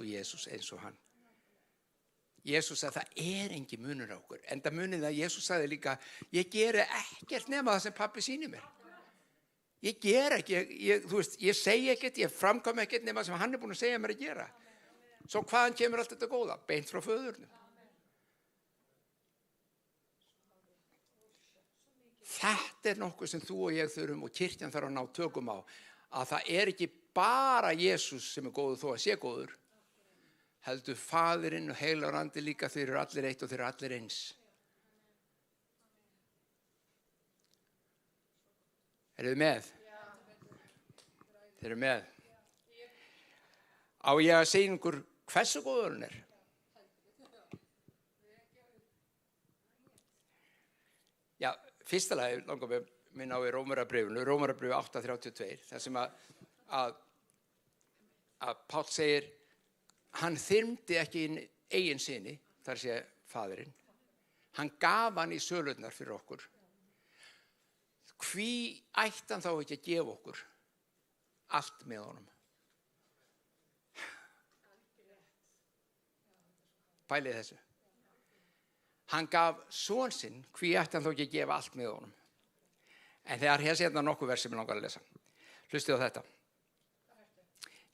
eins og hann. Jesús sagði það engin munur á okkur. Enda munið að Jesús sagði líka, ég geri ekkert nema það sem pabbi sýnir mér. Ég ger ekki, ég segi ekkert, ég framkvæm ekkert nema sem hann búinn að segja mér að gera. Svo hvaðan kemur allt þetta góða? Beint frá föðurnum. Þetta nokkuð sem þú og ég þurfum og kirkjan þarf að ná tökum á. Að það ekki bara Jesús sem góður þó að sé góður. Heldur Faðirinn og Heilagur Andi líka, þeir eru allir eitt og þeir eru allir eins. Eru þið með? Þeir eru með. Á ég að segja ykkur hversu góður hann Já, fyrsta lagi langar við minna á í Rómarbréfinu 8:32, þar sem að Páll segir, hann þyrmdi ekki inn eigin syni, þar sé Faðirinn. Hann gaf hann í sölurnar fyrir okkur. Hví ætti hann þá ekki að gefa okkur allt með honum? Pælið þessu. Hann gaf son sinn, hví ætti hann þá ekki að gefa allt með honum? En þegar hér sé þetta nokkuð vers sem ég langar að lesa. Hlustið á þetta.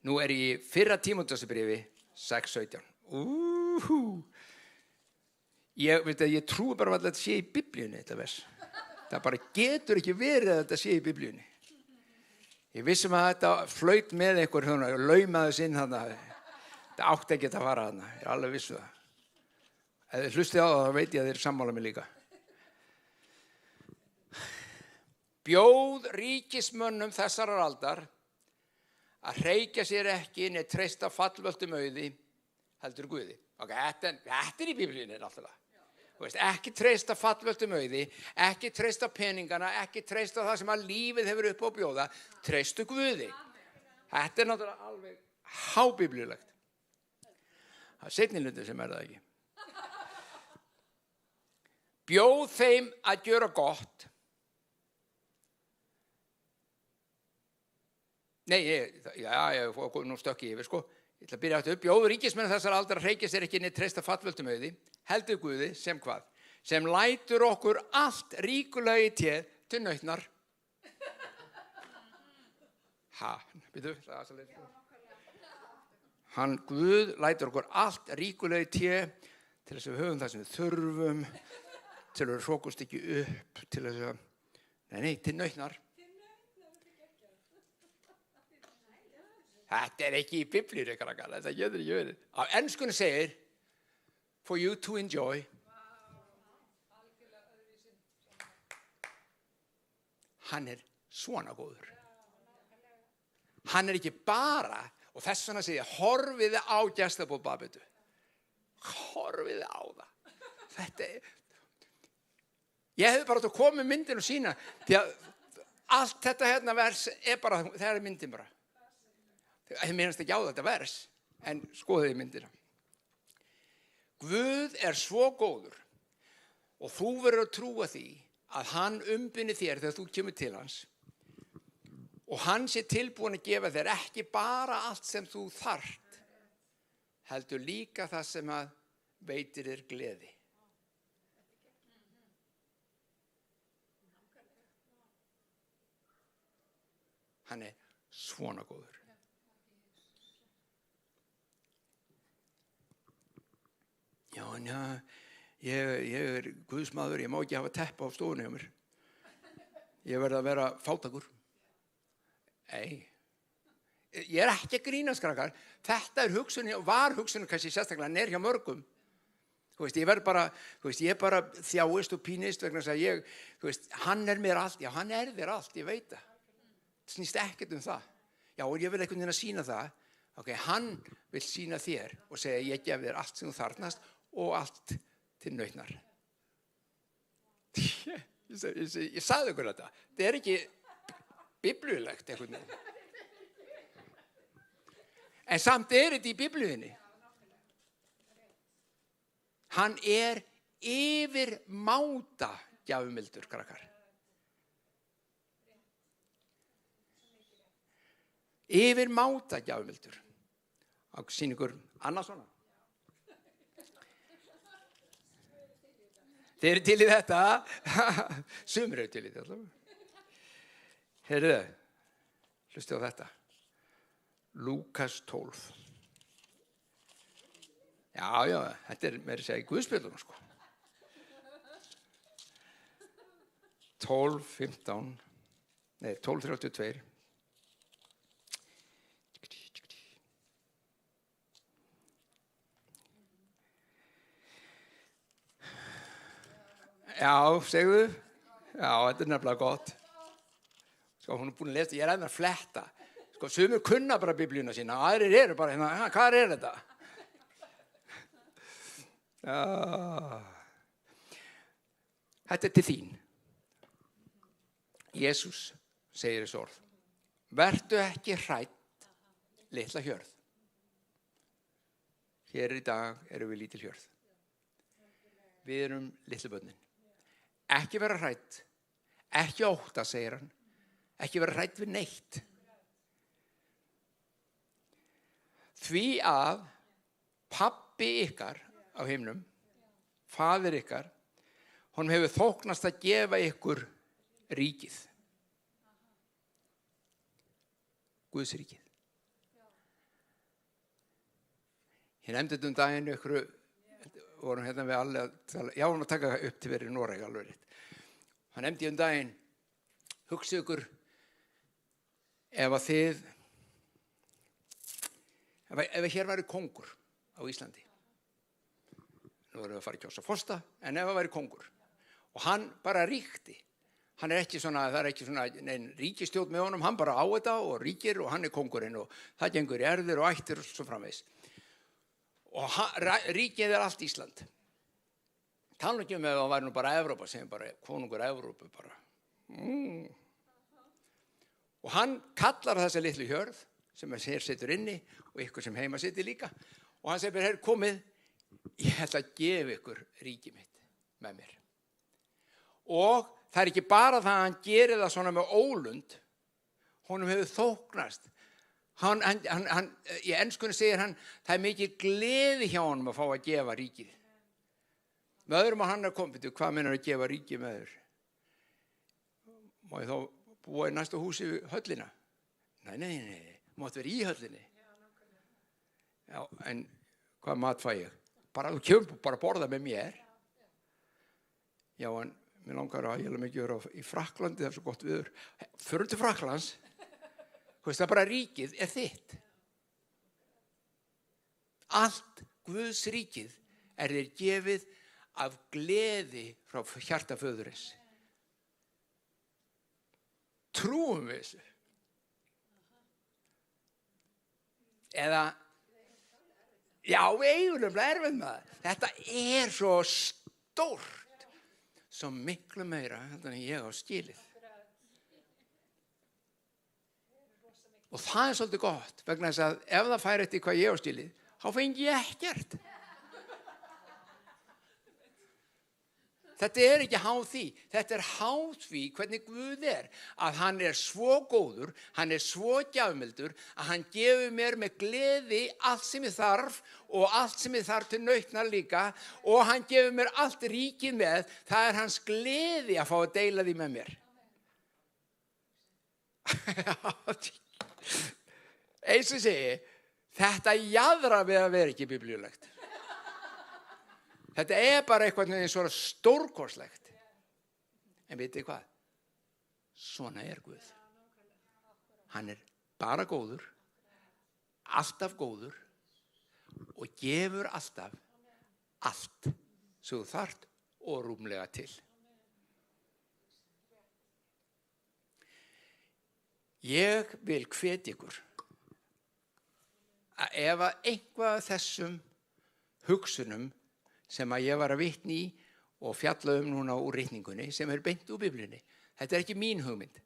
Nú er ég í fyrra Tímóteusbréfi 6:17. Ég trúi bara að þetta sé í Biblíunni, þetta vers. Það bara getur ekki verið að þetta sé í Biblíunni. Ég vissum að þetta flaut með einhver laumaði sinn þarna. Þetta átti ekki að fara þarna. Ég er alveg vissu það. Ef þið hlustið á það, þá veit ég að þið sammála mig líka. Bjóð ríkismönnum þessarar aldar að hreykja sér ekki né treysta fallvöltum auði heldur Guði. Þetta er í Biblíunni náttúrulega. Ekki treysta fallvöltum auði, ekki treysta peningana, ekki treysta það sem að lífið hefur upp á að bjóða, treystu Guði. Þetta er náttúrulega alveg hábiblíulegt. Það er seinni hluti sem er það ekki. Bjóð þeim að gjöra gott. Nei, nú stökki yfir, sko. Ég ætla að byrja aftur. Bjóð ríkismenn þessar aldar hreykja sér ekki né treysta fallvöltum auði, heldur Guði sem hvað? Sem lætur okkur allt ríkulega í té til nautnar. Býtu, það er svo leið. Hann Guð lætur okkur allt ríkulega í té til þess að við höfum það sem við þurfum, til að við hrókust ekki upp, til þess að, nei, til nautnar. Þetta er ekki í Biblíunni, krakkar, þetta getur ekki verið. Á enskunni segir, for you to enjoy. Hann er svona góður. Hann er ekki bara, og þess vegna segir, horfiði á gestabóð Babeldu. Horfiði á það. Þetta er, ég hefði bara átt að koma með myndin og sína, því að allt þetta hérna vers er bara, það er myndin bara. Ég minnast ekki á þetta vers, en skoðiði myndina. Guð er svo góður og þú verður að trúa því að hann umbynni þér þegar þú kemur til hans og hann sé tilbúin að gefa þér ekki bara allt sem þú þarft, heldur líka það sem að veitir þér gleði. Hann er svona góður. Já, ég er Guðsmaður, ég má ekki hafa teppa á stofunni hjá mér. Ég verð að vera fátækur. Nei. Ég er ekki að grínast, krakkar. Þetta er hugsunin, var hugsunin kannski sérstaklega nær hjá mörgum. Ég verð bara, ég bara þjáist og pínist vegna þess að ég, hann er mér allt. Já, hann er þér allt, ég veit það. Það snýst ekkert um það. Já, og ég vil einhvern veginn að sýna það. Hann vil sýna þér og segja, ég gef þér allt sem þú þarfnast og allt til nautnar. Ég sagði ykkur þetta. Það er ekki biblíulegt einhvern veginn. En samt er þetta í Biblíunni. Hann er yfir máta gjafmildur, krakkar. Yfir máta gjafmildur. Á sýn ykkur annað svona. Þeir eru til í þetta. Sumir eru til í þetta. Heyrðu, hlustið á þetta. Lúkas 12. Já, þetta er meira að segja í Guðspjöllunum, sko. 12:32. Já, segðu. Já, þetta er nefnilega gott. Sko, hún er búin að lesa, ég er að fletta. Sko, sumir kunna bara Biblíuna sína, aðrir eru bara hérna, hvað er þetta? Já. Þetta er til þín. Jesús segir þessu orð. Vertu ekki hrædd, litla hjörð. Hér í dag erum við lítil hjörð. Við erum litlu börnin. Ekki vera hrædd, ekki ótta, segir hann. Ekki vera hrædd við neitt. Því að pabbi ykkar á himnum, faðir ykkar, honum hefur þóknast að gefa ykkur ríkið. Guðsríkið. Ég nefndi þetta daginn ykkur, vorum hérna við allir að tala, já, vorum að taka upp til verið í Noreg alveg rétt. Hann nefndi ég daginn, hugsið ykkur ef að þið, ef hér væri kóngur á Íslandi. Nú erum við að fara að kjósa fosta, en ef það væri kóngur. Og hann bara ríkti. Hann ekki svona, það ekki svona nein ríkistjórn með honum, hann bara á þetta og ríkir og hann kóngurinn og það gengur í erfðir og ættir og svo framvegis. Og ríkið allt Ísland. Tala ekki ef það væri nú bara Evrópa, sem bara konungur Evrópu bara. Og hann kallar þessa litlu hjörð sem hér situr inni og ykkur sem heima situr líka. Og hann segir, herr, komið, ég ætla að gefa ykkur ríkið mitt með mér. Og það ekki bara það að hann gerir það svona með ólund, honum hefur þóknast. Í enskunni segir hann, það mikið gleði hjá honum að fá að gefa ríkið. Með öðrum að hann komið, hvað meinar að gefa ríkið með þér? Má ég þá búa í næsta húsi við höllina? Nei, mátt vera í höllinni. Já, en hvað mat fæ ég? Bara þú kemur bara að borða með mér. Já, en mér langar að ég mikið vera í Frakklandi, það svo gott viður. Förum til Frakklands. Það bara ríkið þitt. Allt Guðs ríkið þér gefið af gleði frá hjarta föðurins. Trúum við þessu? Eða, já, við eigum erfið með það. Þetta svo stórt, svo miklu meira en ég á skilið. Og það svolítið gott, vegna þess að ef það fær eftir hvað ég á skilið, þá fengi ég ekkert. Þetta ekki háð því, þetta háð því hvernig Guð að hann svo góður, hann svo gjafmildur, að hann gefur mér með gleði allt sem ég þarf og allt sem ég þarf til nautnar líka og hann gefur mér allt ríkið með, það hans gleði að fá að deila því með mér. Eins og segi, þetta jaðra við að vera ekki biblíulegt. Þetta bara eitthvað svona stórkostlegt. En vitið hvað? Svona Guð. Hann bara góður, alltaf góður og gefur alltaf allt sem þú þarft og rúmlega til. Ég vil hvetja ykkur að ef einhvað af þessum hugsunum sem að ég var að vitna í og fjalla núna úr ritningunni sem beint úr Biblíunni. Þetta ekki mín hugmynd.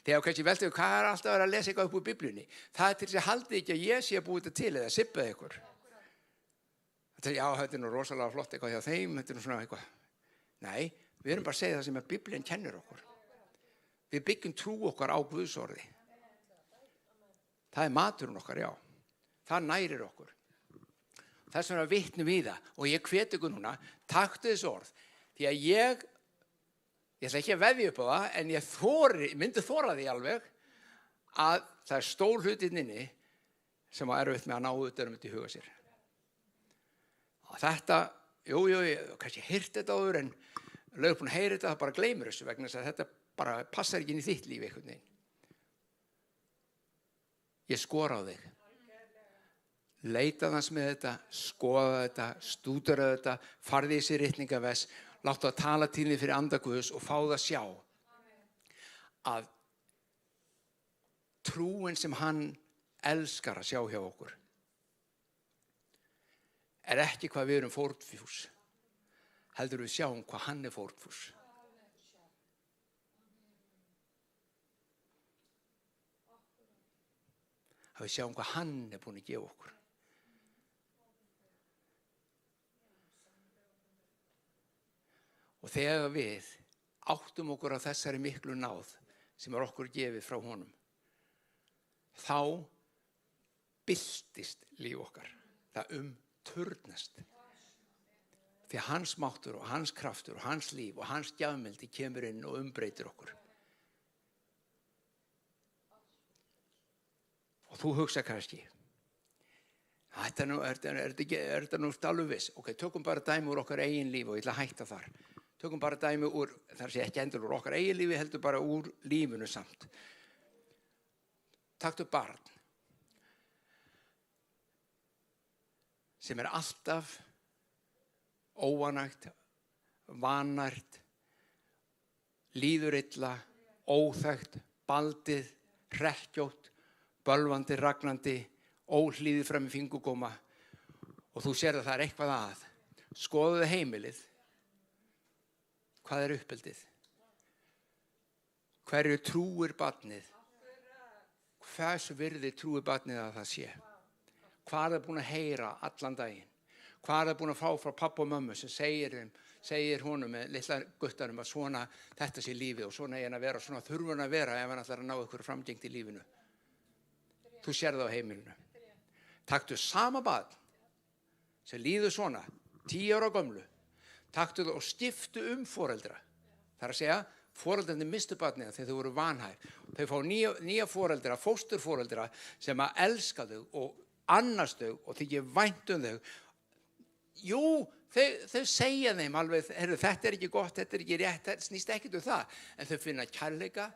Þegar kannski veltu hvað alltaf að vera að lesa eitthvað upp úr Biblíunni. Það til þess að haldi ekki að ég sé að búið þetta til eða sippaði ykkur. Já, þetta nú rosalega flott eitthvað hjá þeim, þetta nú svona eitthvað. Nei, við erum bara að segja það sem að Biblían kennir okkur. Við byggjum trú okkar á Guðs orði. Það maturinn okkar, já. Það nærir okkur. Þess vegna vitnum við það og ég hvet ykkur núna, taktu þessu orð. Því að ég ætla ekki að veðja upp á það, en ég myndi þora því alveg að það stór hlutinn inni sem erfitt með að ná utan þetta í huga sér. Og þetta, ég kannski heyrt þetta áður en lögur búin að heyra þetta, það bara gleymir þessu vegna þess að þetta bara passar ekki inn í þitt líf einhvern veginn. Ég skora á þig. Leita þess með þetta, skoða þetta, stúdera þetta, farði í sér ritningavess, láttu að tala til þig fyrir anda Guðs og fá það sjá að trúin sem hann elskar að sjá hjá okkur ekki hvað við erum fórnfús, heldur við sjáum hvað hann fórnfús. Að við sjáum hvað hann búin að gefa okkur. Og þegar við áttum okkur á þessari miklu náð sem okkur gefið frá honum, þá byltist líf okkar. Það turnast. Því hans máttur og hans kraftur og hans líf og hans gjafmildi kemur inn og umbreytir okkur. þú hugsa kannski, þetta nú alveg viss. Ok, tökum bara dæmi úr okkar eigin lífi og ég ætla að hætta þar. Tökum bara dæmi úr, þar sé ekki endur úr okkar eigin lífi, heldur bara úr lífinu samt. Taktu barn sem alltaf óanægt, vanært, líður illa, óþægt, baldið, hrekkjótt, bölvandi, ragnandi, óhlýðið fram í fingurgóma og þú sér að það eitthvað að. Skoðuðu heimilið. Hvað uppeldið? Hverju trúir barnið? Hversu virði trúir barnið að það sé? Hvað búin að heyra allan daginn? Hvað búin að fá frá pappa og mömmu sem segir honum með litla guttanum að svona þetta sé lífið og svona að vera, svona þurfa hann að vera ef hann ætlar að ná ykkur framgengt í lífinu. Þú sér það á heimilinu. Taktu sama barn sem líður svona, 10 ára gömlu, taktu það og skiptu foreldra. Það að segja, foreldrarnir mistu barnið þegar þau voru vanhæf. Þau fá nýja foreldra, fósturforeldra sem að elska þau og annast þau og þykir vænt þau. Jú, þau segja þeim alveg, þetta ekki gott, þetta ekki rétt, þetta snýst ekkert það. En þau finna kærleika,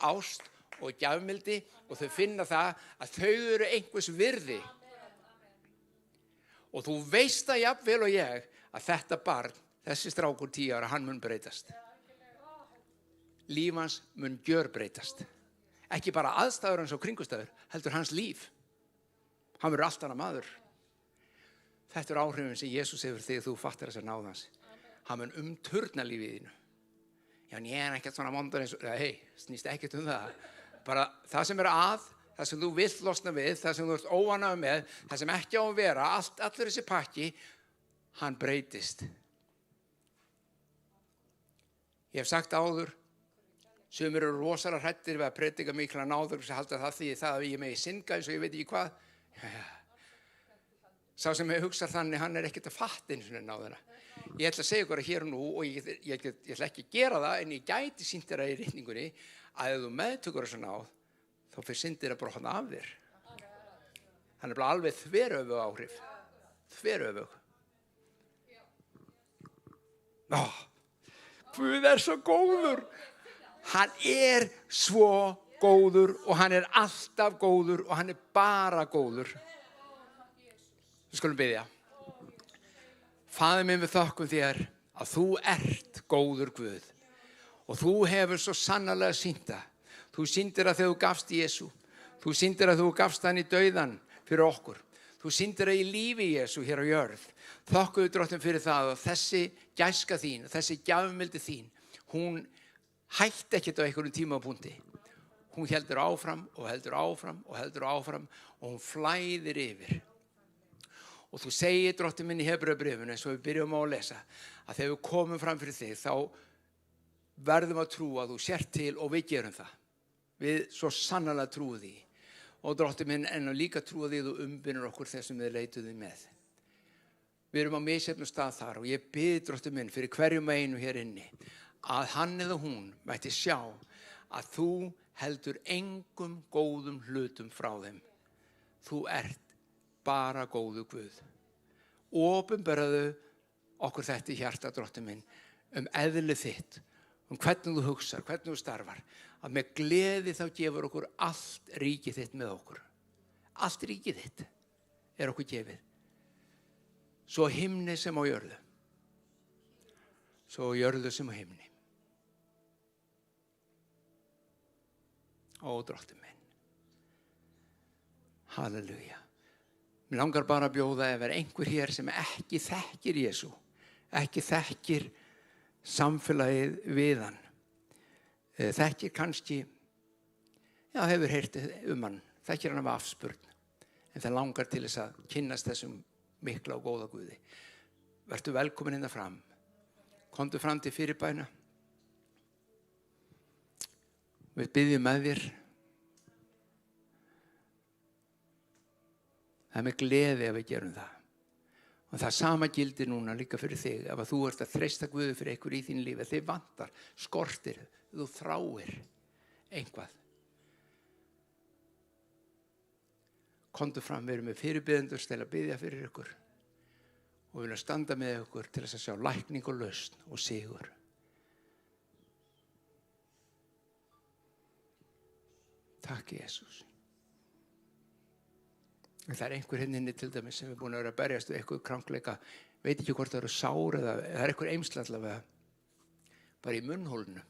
ást og gjafmildi og þau finna það að þau eru einhvers virði. Og þú veist það jafnvel og ég að þetta barn, þessi strákur 10 ára, hann mun breytast. Líf hans mun gjörbreytast. Ekki bara aðstæður hans og kringustæður, heldur hans líf. Hann verður allt annað maður. Þetta áhrifin sem Jesús hefur þegar þú fattar þessar náðans. Hann mun umturna lífið þínu. Já, en ég ekkert svona mondar eins og, hei, snýst ekkert það. Bara það sem það sem þú vilt losna við, það sem þú ert óánægður með, það sem ekki á að vera, allur þessi pakki, hann breytist. Ég hef sagt áður, sumir eru rosalega hræddir við að predika mikla náður sem halda það því það að ég megi synga eins og ég veit ekki hvað. Sá sem hugsar þannig, hann ekkert að fatta eins og náðuna. Ég ætla að segja ykkur hér og nú og ég ætla ekki að gera það en ég gæti sýnt þér í ritningunni að ef þú meðtökur þessa náð þá fyrir syndir að brotna af þér. Hann bara alveg þveröfug áhrif. Þveröfug. Guð svo góður. Hann svo góður og hann alltaf góður og hann bara góður. Við skulum biðja. Faðir minn, við þökkum þér að þú ert góður Guð og þú hefur svo sannarlega sýnt það. Þú sýndir að þegar þú gafst Jesú. Þú sýndir að þú gafst hann í dauðan fyrir okkur. Þú sýndir að í lífi Jesú hér á jörð. Þökkum Drottinn fyrir það og þessi gæska þín, þessi gjafmildi þín, hún hætti ekkert á einhverjum tímapunkti. Hún heldur áfram og heldur áfram og heldur áfram og hún flæðir yfir. Og þú segir Drottinn minn í Hebreubréfinu eins og við byrjum á að lesa að þegar við komum fram fyrir þig þá verðum að trúa að þú sért til og við gerum það. Við svo sannarlega trúum því. Og Drottinn minn en líka trúa því að þú umbynir okkur þessum við leituðum með. Við erum á misjafnum stað þar og ég bið Drottinn minn fyrir hverjum einu hér inni að hann eða hún mætti sjá að þú heldur engum góðum hlutum frá þeim. Þú ert bara góðu Guð. Opinberaðu okkur þetta í hjarta, Drottinn minn, eðli þitt, hvernig þú hugsar, hvernig þú starfar, að með gleði þá gefur okkur allt ríkið þitt með okkur. Allt ríkið þitt okkur gefið. Svo himni sem á jörðu. Svo jörðu sem á himni. Ó, Drottinn minn. Halleluja. Mér langar bara að bjóða ef einhver hér sem ekki þekkir Jesú, ekki þekkir samfélagið við hann, þekkir kannski, hefur heyrt hann, þekkir hann af afspurn, en það langar til þess að kynnast þessum mikla og góða Guði. Vertu velkomin hérna fram. Komdu fram til fyrirbæna. Við biðjum með þér. Það með gleði ef við gerum það. Og það sama gildir núna líka fyrir þig. Ef þú ert að þreista Guði fyrir einhver í þín lífi, þig vantar, skortir, þú þráir einhvað. komdu fram, við erum með fyrirbiðendur til að biðja fyrir ykkur og við viljum standa með ykkur til þess að sjá lækning og lausn og sigur. Takk Jesús. Það er einhver inni til dæmis sem er búin að vera að berjast við eitthvað krankleika, veit ekki hvort það eru sár eða það er eitthvað eymsla allavega, bara í munnhólinu.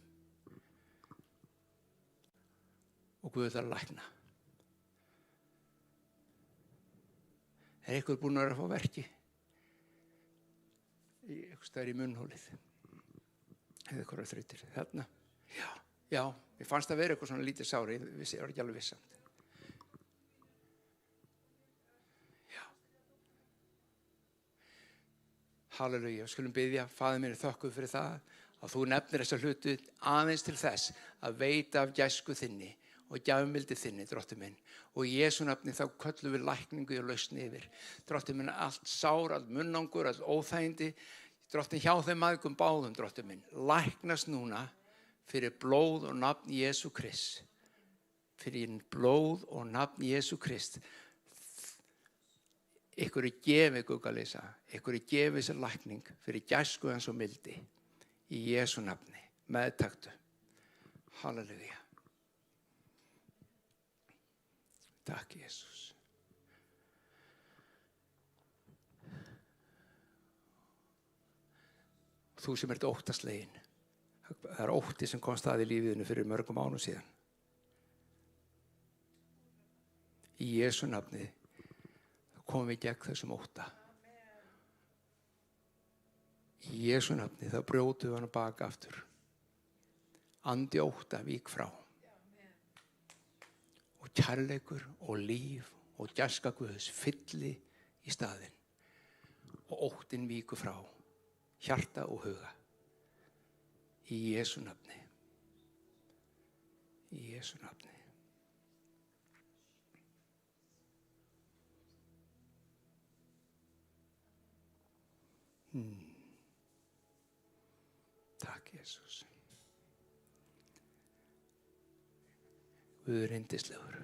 Og Guð þarf að lækna. Er eitthvað búin að vera að fá verki? Eitthvað staðar í munnhólið. Eða eitthvað þrautir. Þarna? Já, ég fannst að vera eitthvað svona lítið sári, ég var ekki alveg vissamt. Halleluja, skulum biðja, Faðir minn, þökkum fyrir það að þú nefnir þessa hluti aðeins til þess að veita af gæsku þinni og gjafmildi þinni, Drottinn minn. Og í Jesú nafni þá köllum við lækningu og lausn yfir. Drottinn minn, allt sár, allt munnangur, allt óþægindi, Drottinn hjá þeim aðgum báðum, Drottinn minn, læknast núna fyrir blóð og nafn Jesú Krist. Fyrir blóð og nafn Jesú Krist. Ykkur er gefið, Guggalisa, ykkur er gefið sér lækning fyrir gæsku hans og mildi. Í Jesú nafni, meðtaktu. Halleluja. Takk, Jesús. Þú sem ert óttaslegin. Það er ótti sem komst að í lífiðinu fyrir mörgum ánum síðan. Í Jesú nafni komum við gegn þessum ótta. Í Jesú nafni þá brjótum við hann baka aftur. Andi ótta vík frá. Og kærleikur og líf og gæska Guðs fylli í staðinn. Og óttin víkur frá. Hjarta og huga. Í Jesú nafni. Í Jesú nafni. Takk, Jesús. Guð er yndislegur.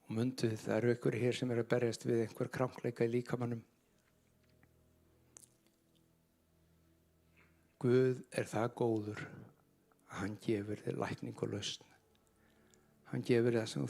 Og mundu, það eru ykkur hér sem eru að berjast við einhver krankleika í líkamannum. Guð er það góður að hann gefur þér lækning og lausn. Hann gefur það sem þú